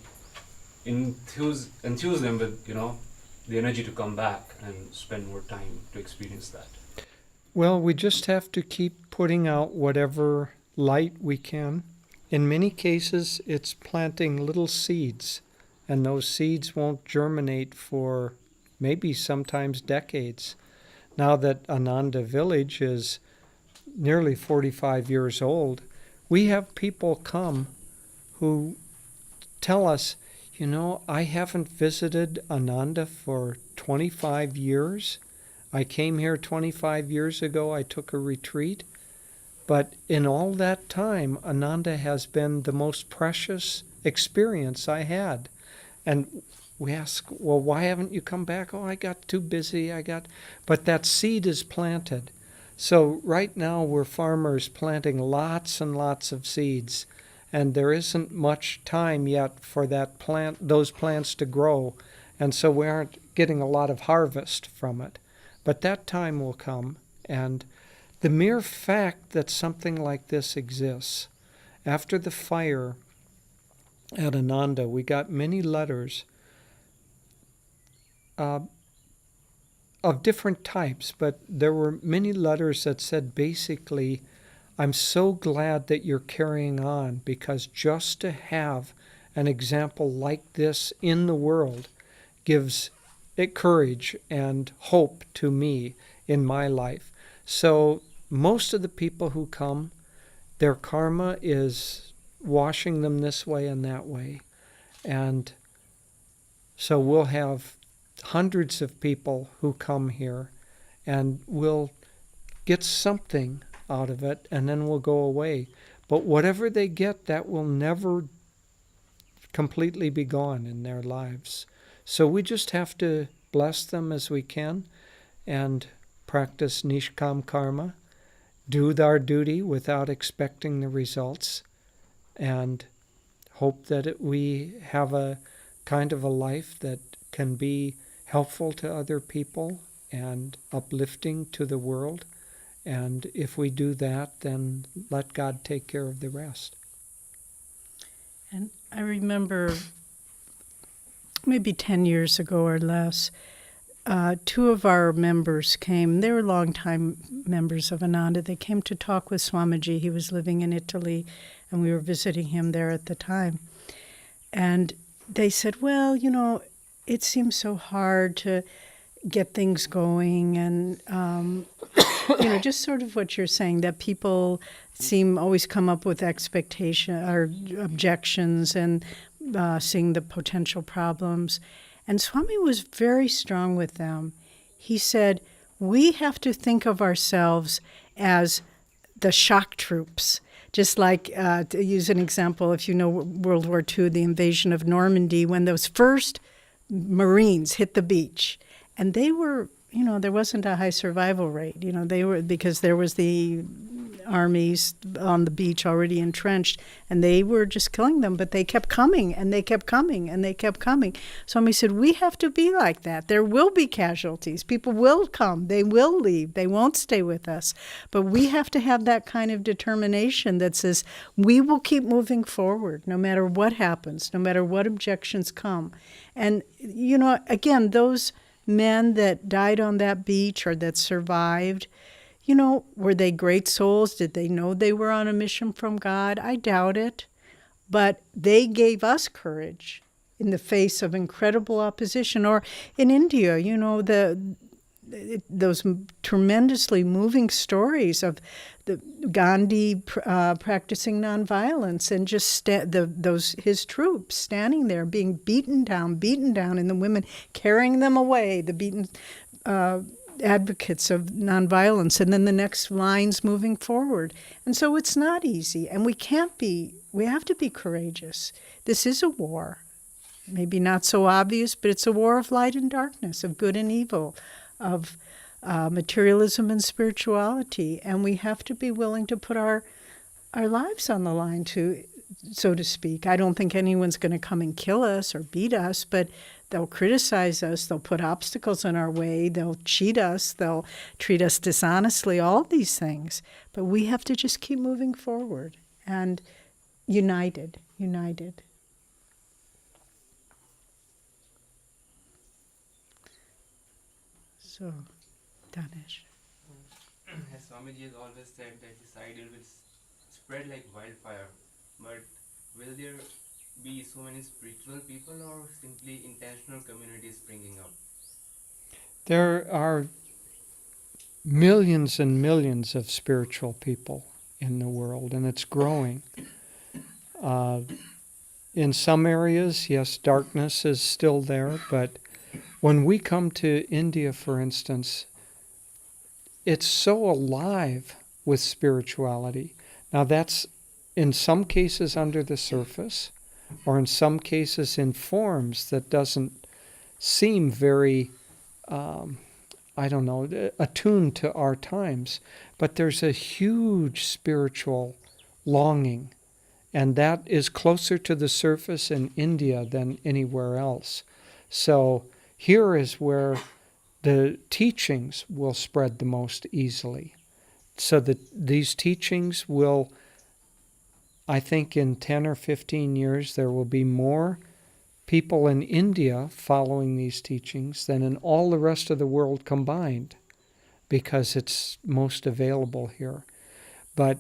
Speaker 5: enthuse them with the energy to come back and spend more time to experience that?
Speaker 3: Well, we just have to keep putting out whatever light we can. In many cases, it's planting little seeds, and those seeds won't germinate for maybe sometimes decades. Now that Ananda village is nearly 45 years old, we have people come who tell us, I haven't visited Ananda for 25 years. I came here 25 years ago, I took a retreat, but in all that time, Ananda has been the most precious experience I had. And we ask, well, why haven't you come back? Oh, I got too busy, but that seed is planted. So right now we're farmers planting lots and lots of seeds, and there isn't much time yet for those plants to grow, and so we aren't getting a lot of harvest from it. But that time will come, and the mere fact that something like this exists, after the fire at Ananda, we got many letters of different types, but there were many letters that said basically, I'm so glad that you're carrying on, because just to have an example like this in the world gives it courage and hope to me in my life. So most of the people who come, their karma is washing them this way and that way. And so we'll have hundreds of people who come here, and we'll get something out of it, and then we'll go away. But whatever they get, that will never completely be gone in their lives. So we just have to bless them as we can and practice nishkam karma, do our duty without expecting the results, and hope that we have a kind of a life that can be helpful to other people and uplifting to the world. And if we do that, then let God take care of the rest.
Speaker 4: And I remember maybe 10 years ago or less, two of our members came. They were longtime members of Ananda. They came to talk with Swamiji. He was living in Italy, and we were visiting him there at the time. And they said, well, it seems so hard to get things going, and just sort of what you're saying, that people always come up with expectation or objections and seeing the potential problems. And Swami was very strong with them. He said, we have to think of ourselves as the shock troops. Just like, to use an example, if you know World War II, the invasion of Normandy, when those first Marines hit the beach, and they were, there wasn't a high survival rate. They were, because there was the armies on the beach already entrenched, and they were just killing them, but they kept coming, and they kept coming, and they kept coming. So he said, we have to be like that. There will be casualties. People will come. They will leave. They won't stay with us. But we have to have that kind of determination that says, we will keep moving forward no matter what happens, no matter what objections come. And, again, those men that died on that beach or that survived, were they great souls? Did they know they were on a mission from God? I doubt it. But they gave us courage in the face of incredible opposition. Or in India, those tremendously moving stories of the Gandhi practicing nonviolence, and just his troops standing there being beaten down, and the women carrying them away, the beaten advocates of nonviolence, and then the next lines moving forward. And so it's not easy, and we have to be courageous. This is a war. Maybe not so obvious, but it's a war of light and darkness, of good and evil, of materialism and spirituality. And we have to be willing to put our lives on the line, so to speak. I don't think anyone's going to come and kill us or beat us, but they'll criticize us, they'll put obstacles in our way, they'll cheat us, they'll treat us dishonestly, all these things. But we have to just keep moving forward and united. So, Danish.
Speaker 6: As Swamiji has always said that this ideal will spread like wildfire, but will there be so many spiritual people or simply intentional communities springing up?
Speaker 3: There are millions and millions of spiritual people in the world, and it's growing. In some areas, yes, darkness is still there, but when we come to India, for instance, it's so alive with spirituality. Now that's in some cases under the surface, or in some cases in forms that doesn't seem very, attuned to our times. But there's a huge spiritual longing, and that is closer to the surface in India than anywhere else. So here is where the teachings will spread the most easily. So that these teachings will, I think in 10 or 15 years, there will be more people in India following these teachings than in all the rest of the world combined, because it's most available here. But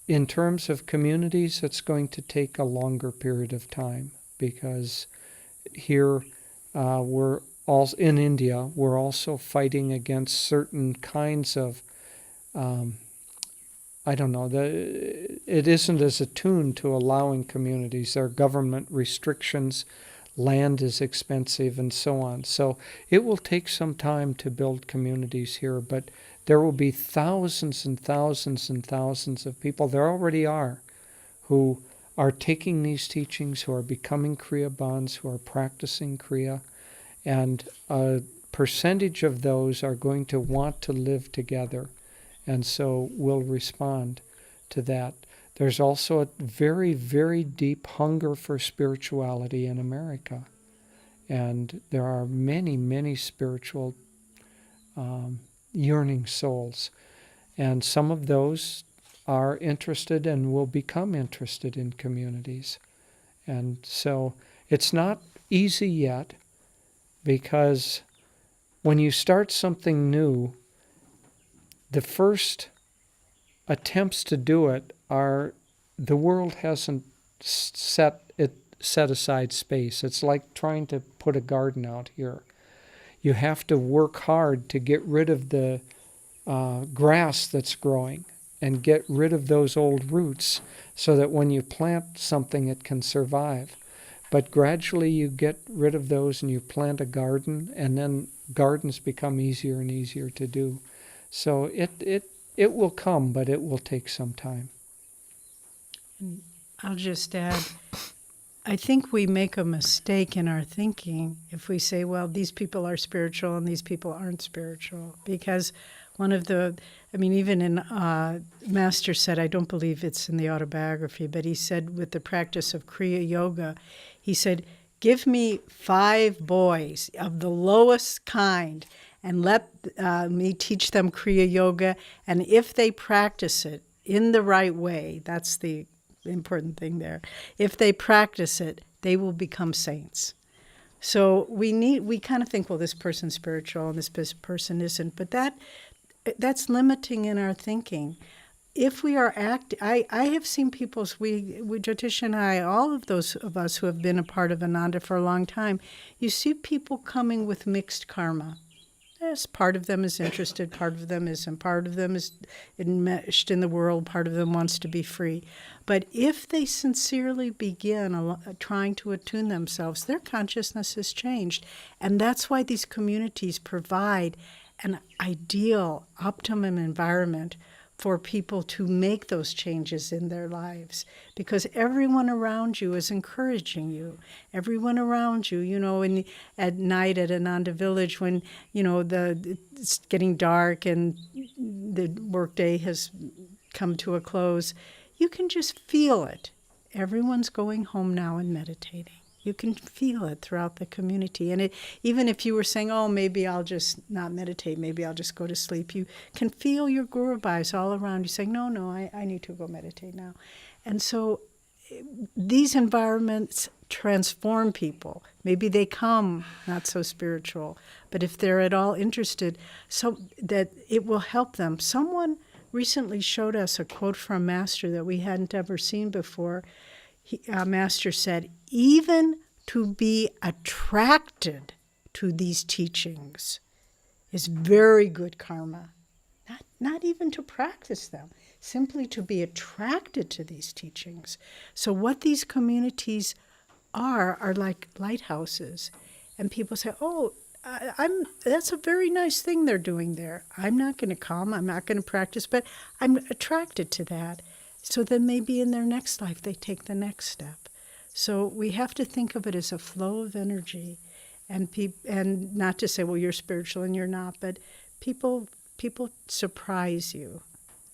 Speaker 3: in terms of communities, it's going to take a longer period of time, because here we're all in India, we're also fighting against certain kinds of I don't know, it isn't as attuned to allowing communities. There are government restrictions, land is expensive, and so on. So it will take some time to build communities here, but there will be thousands and thousands and thousands of people, there already are, who are taking these teachings, who are becoming Kriya bonds, who are practicing Kriya, and a percentage of those are going to want to live together, and so will respond to that. There's also a very, very deep hunger for spirituality in America, and there are many, many spiritual yearning souls, and some of those are interested and will become interested in communities. And so it's not easy yet, because when you start something new, the first attempts to do it are, the world hasn't set aside space. It's like trying to put a garden out here. You have to work hard to get rid of the grass that's growing and get rid of those old roots so that when you plant something it can survive. But gradually you get rid of those and you plant a garden, and then gardens become easier and easier to do. So it will come, but it will take some time.
Speaker 4: I'll just add, I think we make a mistake in our thinking if we say, well, these people are spiritual and these people aren't spiritual. Because one of the, even in, Master said, I don't believe it's in the Autobiography, but he said with the practice of Kriya Yoga, he said, give me 5 boys of the lowest kind and let me teach them Kriya Yoga. And if they practice it in the right way, that's the important thing there. If they practice it, they will become saints. So we kind of think, well, this person's spiritual and this person isn't, but that's limiting in our thinking. If we are I have seen people, we Jyotish and I, all of those of us who have been a part of Ananda for a long time, you see people coming with mixed karma. Yes, part of them is interested, part of them isn't, part of them is enmeshed in the world, part of them wants to be free. But if they sincerely begin trying to attune themselves, their consciousness has changed. And that's why these communities provide an ideal, optimum environment for people to make those changes in their lives, because everyone around you is encouraging you. Everyone around you, at night at Ananda Village, when it's getting dark and the workday has come to a close, you can just feel it. Everyone's going home now and meditating. You can feel it throughout the community. And even if you were saying, oh, maybe I'll just not meditate, maybe I'll just go to sleep, you can feel your gurubhais all around you saying, no, I need to go meditate now. And so these environments transform people. Maybe they come not so spiritual, but if they're at all interested, so that it will help them. Someone recently showed us a quote from Master that we hadn't ever seen before. Master said, even to be attracted to these teachings is very good karma. Not even to practice them, simply to be attracted to these teachings. So what these communities are like lighthouses. And people say, oh, that's a very nice thing they're doing there. I'm not going to come, I'm not going to practice, but I'm attracted to that. So then maybe in their next life they take the next step. So we have to think of it as a flow of energy, and not to say, well, you're spiritual and you're not, but people surprise you.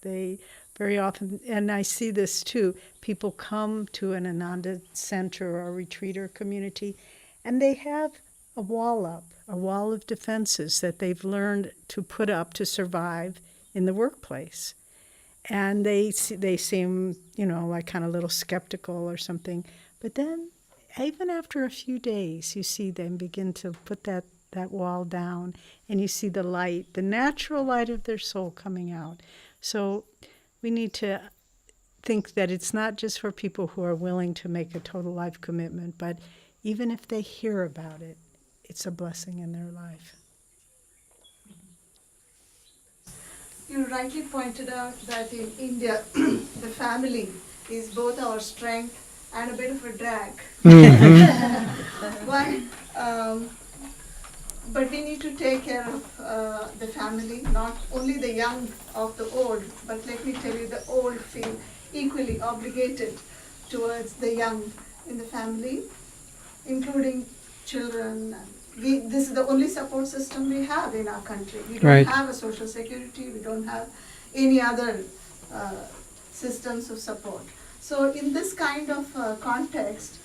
Speaker 4: They very often, and I see this too, people come to an Ananda center or a retreat or community, and they have a wall of defenses that they've learned to put up to survive in the workplace. And they seem, like kind of a little skeptical or something. But then, even after a few days, you see them begin to put that wall down, and you see the light, the natural light of their soul coming out. So we need to think that it's not just for people who are willing to make a total life commitment, but even if they hear about it, it's a blessing in their life.
Speaker 7: You rightly pointed out that in India, the family is both our strength and a bit of a drag. But we need to take care of the family, not only the young of the old, but let me tell you, the old feel equally obligated towards the young in the family, including children. This is the only support system we have in our country. We don't
Speaker 3: Right.
Speaker 7: have a social security, we don't have any other systems of support. So in this kind of context,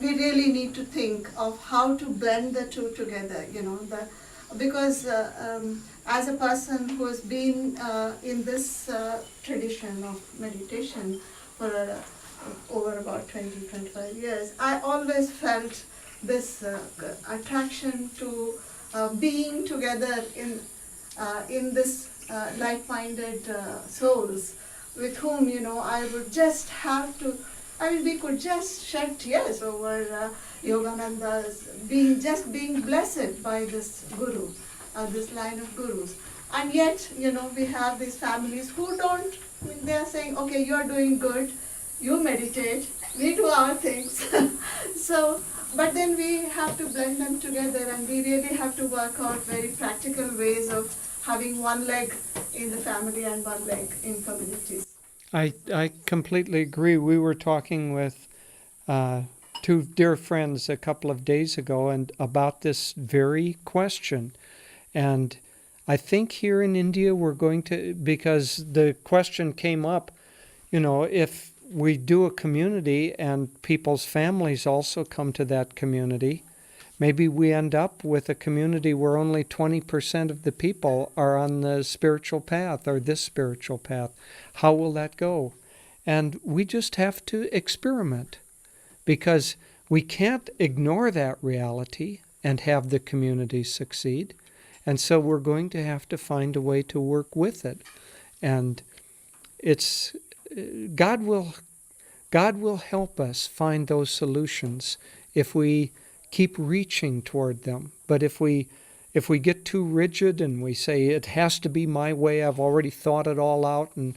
Speaker 7: we really need to think of how to blend the two together, because as a person who has been in this tradition of meditation for over about 20-25 years, I always felt this attraction to being together in this like-minded souls with whom, I would just have to, we could just shed tears over Yogananda's being blessed by this guru, this line of gurus. And yet, we have these families who don't, they are saying, okay, you're doing good, you meditate, we do our things. But then we have to blend them together, and we really have to work out very practical ways of having one leg in the family and one leg in communities.
Speaker 3: I completely agree. We were talking with two dear friends a couple of days ago and about this very question. And I think here in India we're going to, because the question came up, if we do a community and people's families also come to that community, maybe we end up with a community where only 20% of the people are on the spiritual path or this spiritual path. How will that go? And we just have to experiment, because we can't ignore that reality and have the community succeed. And so we're going to have to find a way to work with it. And it's God will help us find those solutions if we keep reaching toward them. But if we get too rigid and we say it has to be my way, I've already thought it all out, and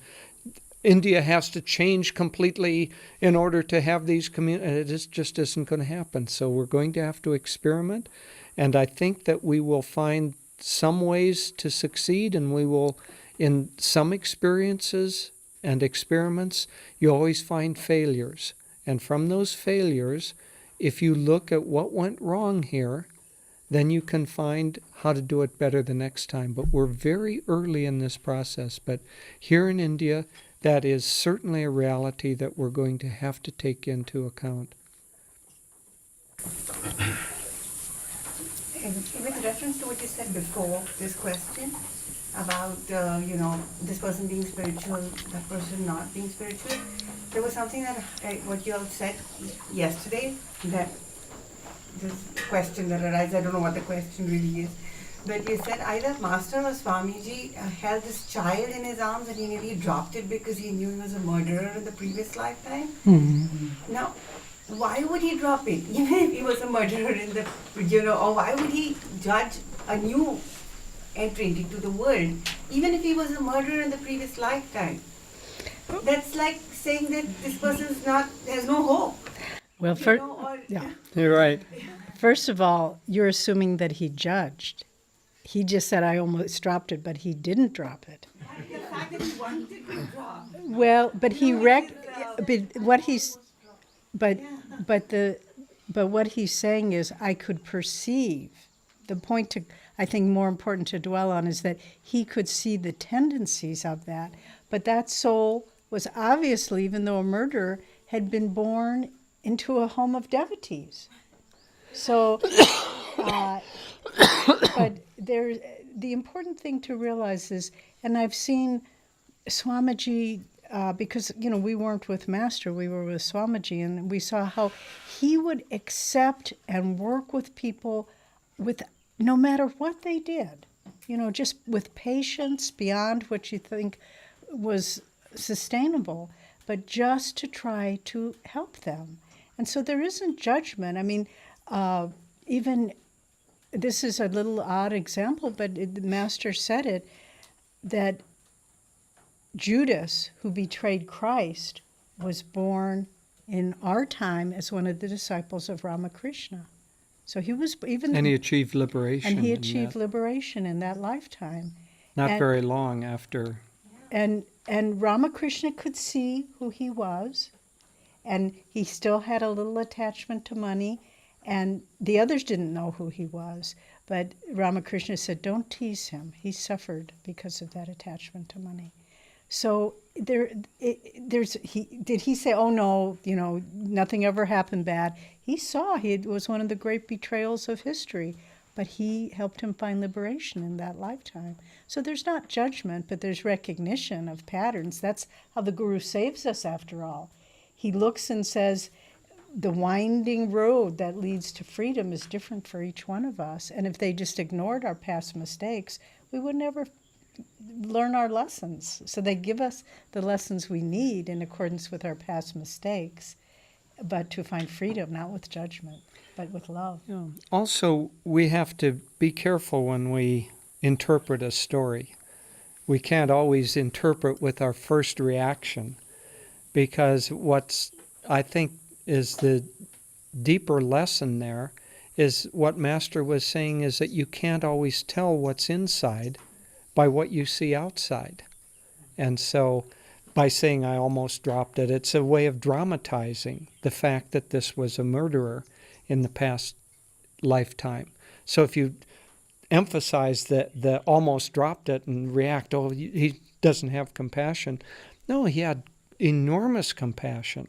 Speaker 3: India has to change completely in order to have these communities, it just isn't going to happen. So we're going to have to experiment, and I think that we will find some ways to succeed, and we will, in some experiences and experiments, you always find failures. And from those failures, if you look at what went wrong here, then you can find how to do it better the next time. But we're very early in this process. But here in India, that is certainly a reality that we're going to have to take into account.
Speaker 8: With reference to what you said before, this question about, this person being spiritual, that person not being spiritual, there was something that what you all said yesterday, that this question that arises, I don't know what the question really is, but you said either Master or Swamiji held this child in his arms and he nearly dropped it because he knew he was a murderer in the previous lifetime. Mm-hmm. Now, why would he drop it, even if he was a murderer in the, or why would he judge a new entry into the world, even if he was a murderer in the previous lifetime? That's like saying that this person's has no hope.
Speaker 4: Well,
Speaker 3: yeah, you're right.
Speaker 4: First of all, you're assuming that he judged. He just said, I almost dropped it, but he didn't drop it.
Speaker 8: The fact that he wanted to drop.
Speaker 4: Well, but he but what he's saying is, I could perceive. The point I think more important to dwell on is that he could see the tendencies of that. But that soul was obviously, even though a murderer, had been born into a home of devotees. So, but the important thing to realize is, and I've seen Swamiji, because, we weren't with Master, we were with Swamiji, and we saw how he would accept and work with people with no matter what they did, just with patience beyond what you think was sustainable, but just to try to help them. And so there isn't judgment. I mean, even, this is a little odd example, but the Master said it, that Judas, who betrayed Christ, was born in our time as one of the disciples of Ramakrishna. So he was even...
Speaker 3: And he achieved liberation.
Speaker 4: And he
Speaker 3: in
Speaker 4: achieved
Speaker 3: that.
Speaker 4: liberation in that lifetime.
Speaker 3: Not
Speaker 4: And-
Speaker 3: very long after.
Speaker 4: And Ramakrishna could see who he was, and he still had a little attachment to money, and the others didn't know who he was. But Ramakrishna said, don't tease him. He suffered because of that attachment to money. So did he say, oh no, nothing ever happened bad? He saw it was one of the great betrayals of history, but he helped him find liberation in that lifetime. So there's not judgment, but there's recognition of patterns. That's how the Guru saves us, after all. He looks and says, the winding road that leads to freedom is different for each one of us. And if they just ignored our past mistakes, we would never learn our lessons. So they give us the lessons we need in accordance with our past mistakes, but to find freedom, not with judgment, but with love.
Speaker 3: Yeah. Also, we have to be careful when we interpret a story. We can't always interpret with our first reaction, because what's, I think, is the deeper lesson there is what Master was saying, is that you can't always tell what's inside by what you see outside. And so by saying I almost dropped it, it's a way of dramatizing the fact that this was a murderer in the past lifetime. So if you emphasize the almost dropped it and react, oh, he doesn't have compassion. No, he had enormous compassion.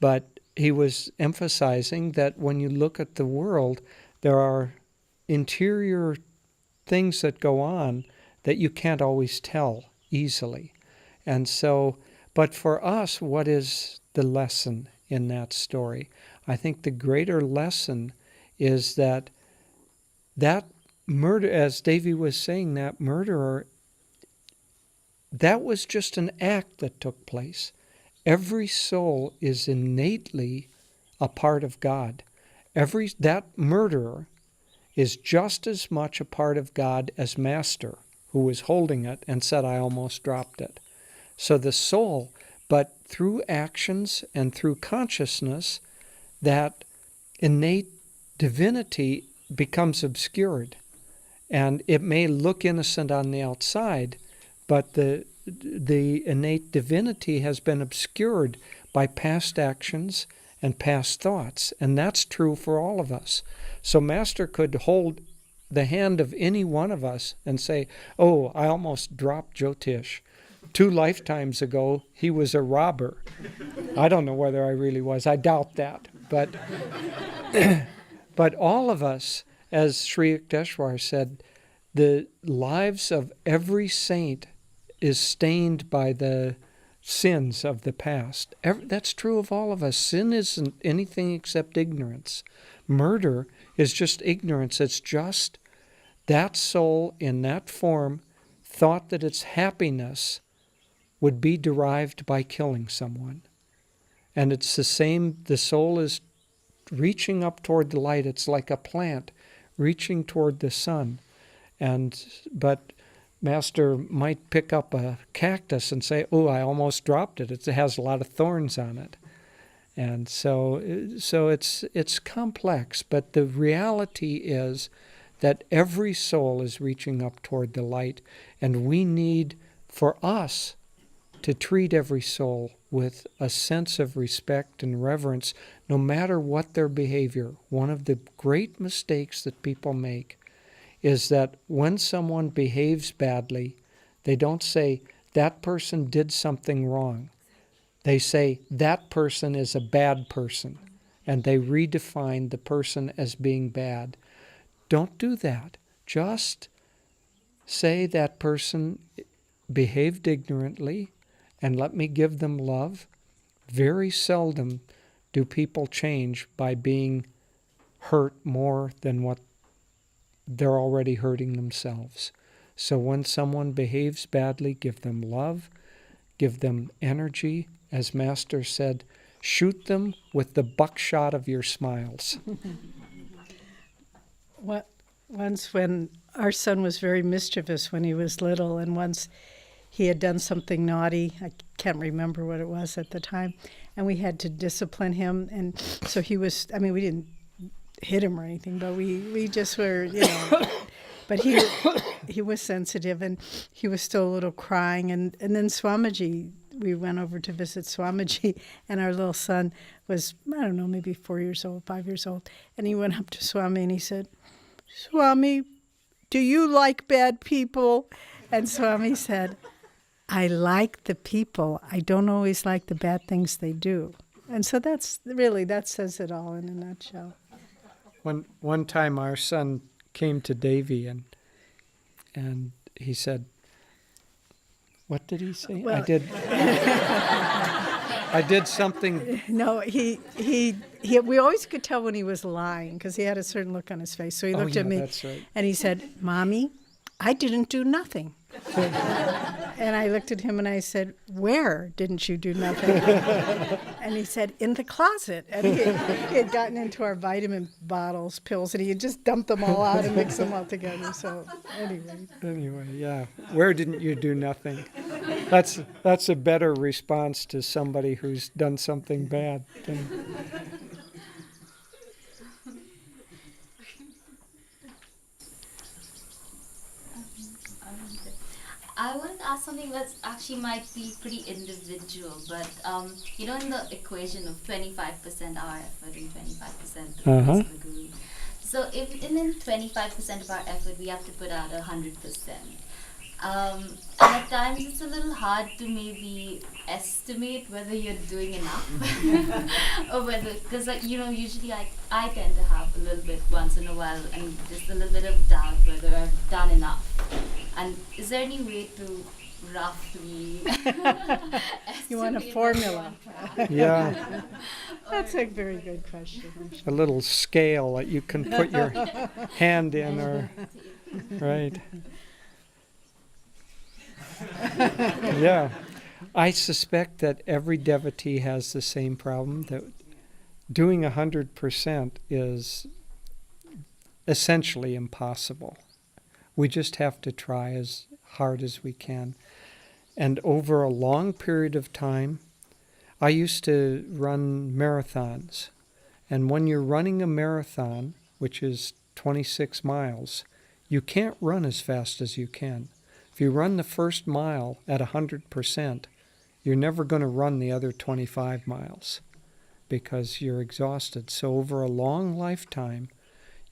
Speaker 3: But he was emphasizing that when you look at the world, there are interior things that go on that you can't always tell easily. And so, but for us, what is the lesson in that story? I think the greater lesson is that murder, as Devi was saying, that murderer, that was just an act that took place. Every soul is innately a part of God. That murderer is just as much a part of God as Master, who was holding it and said, I almost dropped it. So the soul, but through actions and through consciousness, that innate divinity becomes obscured. And it may look innocent on the outside, but the innate divinity has been obscured by past actions and past thoughts. And that's true for all of us. So Master could hold the hand of any one of us and say, oh, I almost dropped Jyotish. 2 lifetimes ago, he was a robber. I don't know whether I really was. I doubt that. But, but all of us, as Sri Yukteswar said, the lives of every saint is stained by the sins of the past. That's true of all of us. Sin isn't anything except ignorance. Murder is just ignorance. It's just that soul in that form thought that its happiness would be derived by killing someone. And it's the same, the soul is reaching up toward the light. It's like a plant reaching toward the sun. But Master might pick up a cactus and say, oh, I almost dropped it. It has a lot of thorns on it. And so it's complex, but the reality is that every soul is reaching up toward the light, and we need, for us, to treat every soul with a sense of respect and reverence, no matter what their behavior. One of the great mistakes that people make is that when someone behaves badly, they don't say, that person did something wrong. They say, that person is a bad person, and they redefine the person as being bad. Don't do that. Just say that person behaved ignorantly, and let me give them love. Very seldom do people change by being hurt more than what they're already hurting themselves. So when someone behaves badly, give them love, give them energy. As Master said, shoot them with the buckshot of your smiles.
Speaker 4: Once when our son was very mischievous when he was little, and once he had done something naughty. I can't remember what it was at the time. And we had to discipline him. And so he was, I mean, we didn't hit him or anything, but we just were, you know. But he was sensitive, and he was still a little crying. And then Swamiji, we went over to visit Swamiji, and our little son was, I don't know, maybe 4 years old, 5 years old. And he went up to Swami and he said, "Swami, do you like bad people?" And Swami said, "I like the people. I don't always like the bad things they do." And so that says it all in a nutshell.
Speaker 3: One time our son came to Devi and he said, what did he say?
Speaker 4: Well,
Speaker 3: I did something.
Speaker 4: No, we always could tell when he was lying because he had a certain look on his face. So he looked at me
Speaker 3: that's right.
Speaker 4: and he said, "Mommy, I didn't do nothing." And I looked at him and I said, "Where didn't you do nothing?" And he said, "In the closet." And he had gotten into our vitamin bottles, pills, and he had just dumped them all out and mixed them all together. So
Speaker 3: Anyway, yeah. Where didn't you do nothing? That's a better response to somebody who's done something bad than
Speaker 9: I wanted to ask something that actually might be pretty individual, but in the equation of 25% our effort and 25% the rest of the guru. So if in 25% of our effort we have to put out 100%. And at times it's a little hard to maybe estimate whether you're doing enough or whether, because usually I tend to have a little bit once in a while and just a little bit of doubt whether I've done enough. And is there any way to roughly
Speaker 4: you want a formula?
Speaker 3: Yeah.
Speaker 4: That's a very good question.
Speaker 3: A little scale that you can put your hand in, or right. Yeah. I suspect that every devotee has the same problem, that doing 100% is essentially impossible. We just have to try as hard as we can. And over a long period of time, I used to run marathons. And when you're running a marathon, which is 26 miles, you can't run as fast as you can. If you run the first mile at 100%, you're never going to run the other 25 miles because you're exhausted. So over a long lifetime,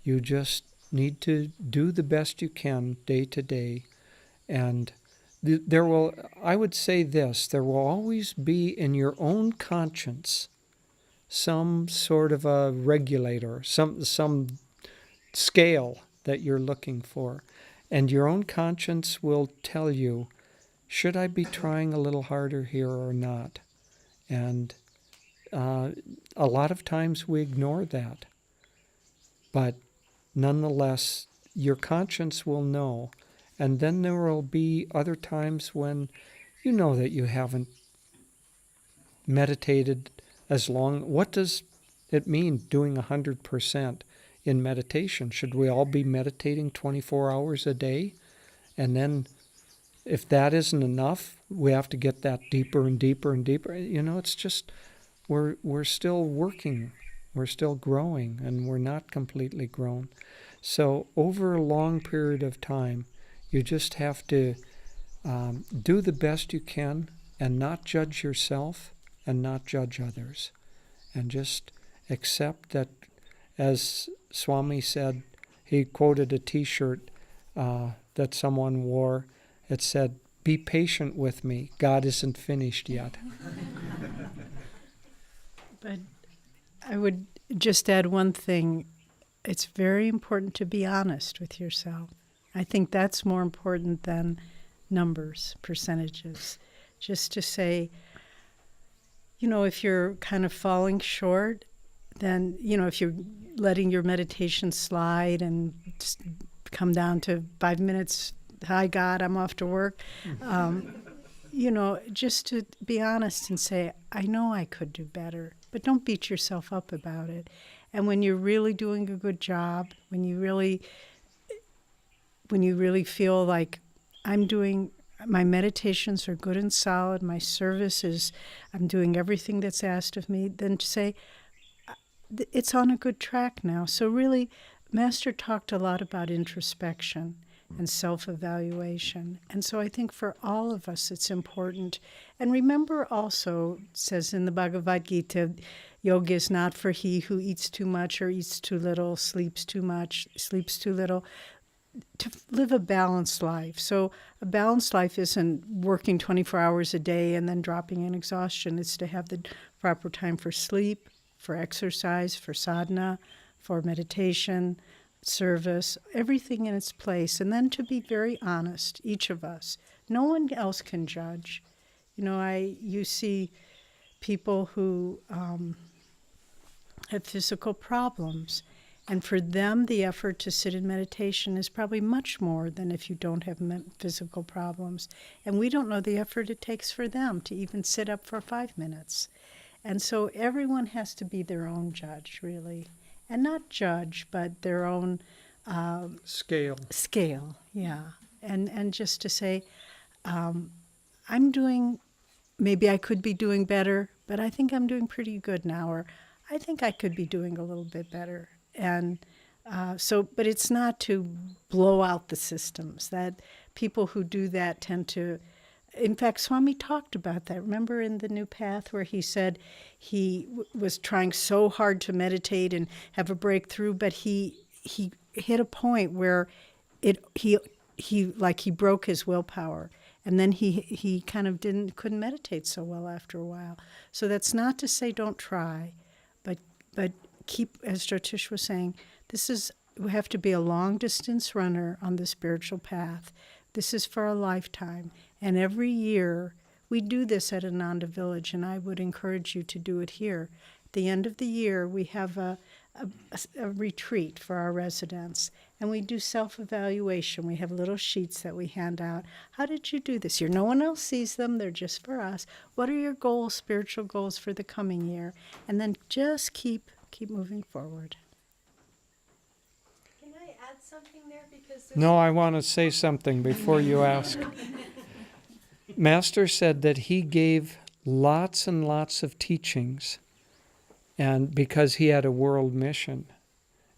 Speaker 3: you just need to do the best you can day to day. And I would say this, there will always be in your own conscience some sort of a regulator, some scale that you're looking for. And your own conscience will tell you, should I be trying a little harder here or not? And a lot of times we ignore that. But nonetheless, your conscience will know. And then there will be other times when you know that you haven't meditated as long. What does it mean doing 100% in meditation? Should we all be meditating 24 hours a day? And then if that isn't enough, we have to get that deeper and deeper and deeper. It's just, we're still working. We're still growing, and we're not completely grown. So over a long period of time, you just have to do the best you can and not judge yourself and not judge others. And just accept that, as Swami said, he quoted a T-shirt that someone wore. It said, "Be patient with me. God isn't finished yet."
Speaker 4: But I would just add one thing. It's very important to be honest with yourself. I think that's more important than numbers, percentages. Just to say, if you're kind of falling short, then, if you're letting your meditation slide and just come down to 5 minutes, "Hi, God, I'm off to work," just to be honest and say, I know I could do better, but don't beat yourself up about it. And when you're really doing a good job, when you really feel like I'm doing my meditations are good and solid, my service is, I'm doing everything that's asked of me, then to say, it's on a good track now. So really, Master talked a lot about introspection and self-evaluation. And so I think for all of us it's important. And remember also, it says in the Bhagavad Gita, yoga is not for he who eats too much or eats too little, sleeps too much, sleeps too little, to live a balanced life. So a balanced life isn't working 24 hours a day and then dropping in exhaustion. It's to have the proper time for sleep, for exercise, for sadhana, for meditation, service, everything in its place, and then to be very honest, each of us. No one else can judge. You see people who have physical problems, and for them the effort to sit in meditation is probably much more than if you don't have physical problems. And we don't know the effort it takes for them to even sit up for 5 minutes. And so everyone has to be their own judge, really. And not judge, but their own scale, yeah. And just to say, I'm doing, maybe I could be doing better, but I think I'm doing pretty good now, or I think I could be doing a little bit better. And but it's not to blow out the systems. That people who do that tend to, in fact, Swami talked about that. Remember in the New Path where he said he was trying so hard to meditate and have a breakthrough, but he hit a point where he broke his willpower, and then he kind of couldn't meditate so well after a while. So that's not to say don't try, but keep, as Jyotish was saying, we have to be a long distance runner on the spiritual path. This is for a lifetime. And every year, we do this at Ananda Village, and I would encourage you to do it here. At the end of the year, we have a retreat for our residents, and we do self-evaluation. We have little sheets that we hand out. How did you do this year? No one else sees them. They're just for us. What are your goals, spiritual goals for the coming year? And then just keep moving forward.
Speaker 1: Can I add something there? Because
Speaker 3: No, I want to say something before you ask. Master said that he gave lots and lots of teachings, and because he had a world mission.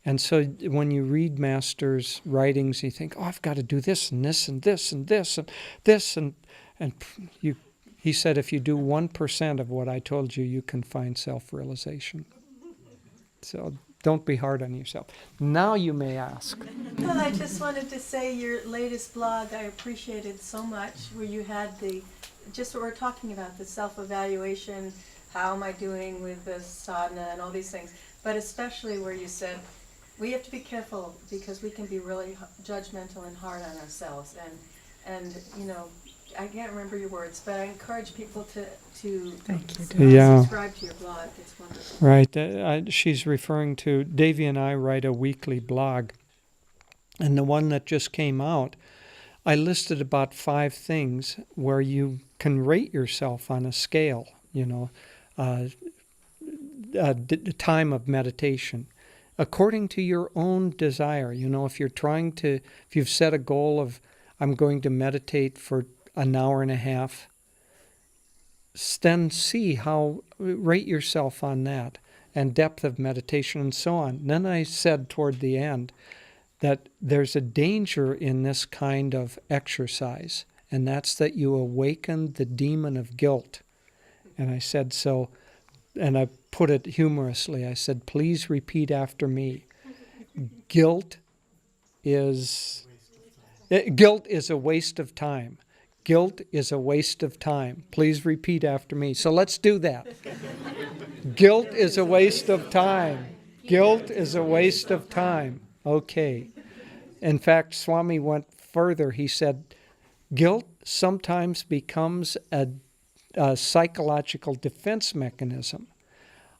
Speaker 3: And so when you read Master's writings, you think, I've got to do this and this and this and this and this. And he said, if you do 1% of what I told you, you can find self-realization. So don't be hard on yourself. Now you may ask.
Speaker 1: Well, I just wanted to say your latest blog, I appreciated so much, where you had just what we're talking about, the self-evaluation, how am I doing with the sadhana and all these things, but especially where you said, we have to be careful because we can be really judgmental and hard on ourselves. And I can't remember your words, but I encourage people to subscribe to your blog. It's wonderful.
Speaker 3: Right. She's referring to, Devi and I write a weekly blog, and the one that just came out, I listed about 5 things where you can rate yourself on a scale, time of meditation, according to your own desire. If you've set a goal of, I'm going to meditate for an hour and a half, then rate yourself on that, and depth of meditation and so on. And then I said toward the end that there's a danger in this kind of exercise, and that's that you awaken the demon of guilt. And I said so, and I put it humorously. I said, please repeat after me. Guilt is a waste of time. Guilt is a waste of time. Please repeat after me. So let's do that. Guilt is a waste of time. Guilt is a waste of time. Okay. In fact, Swami went further. He said, guilt sometimes becomes a psychological defense mechanism.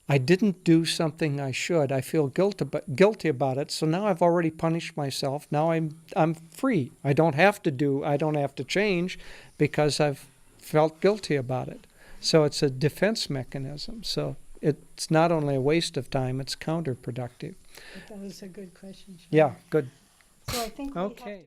Speaker 3: I didn't do something I should. I feel guilty about it. So now I've already punished myself. Now I'm free. I don't have to change because I've felt guilty about it. So it's a defense mechanism. So it's not only a waste of time, it's counterproductive.
Speaker 4: That was a good question.
Speaker 3: Yeah, good.
Speaker 4: So I think
Speaker 3: okay.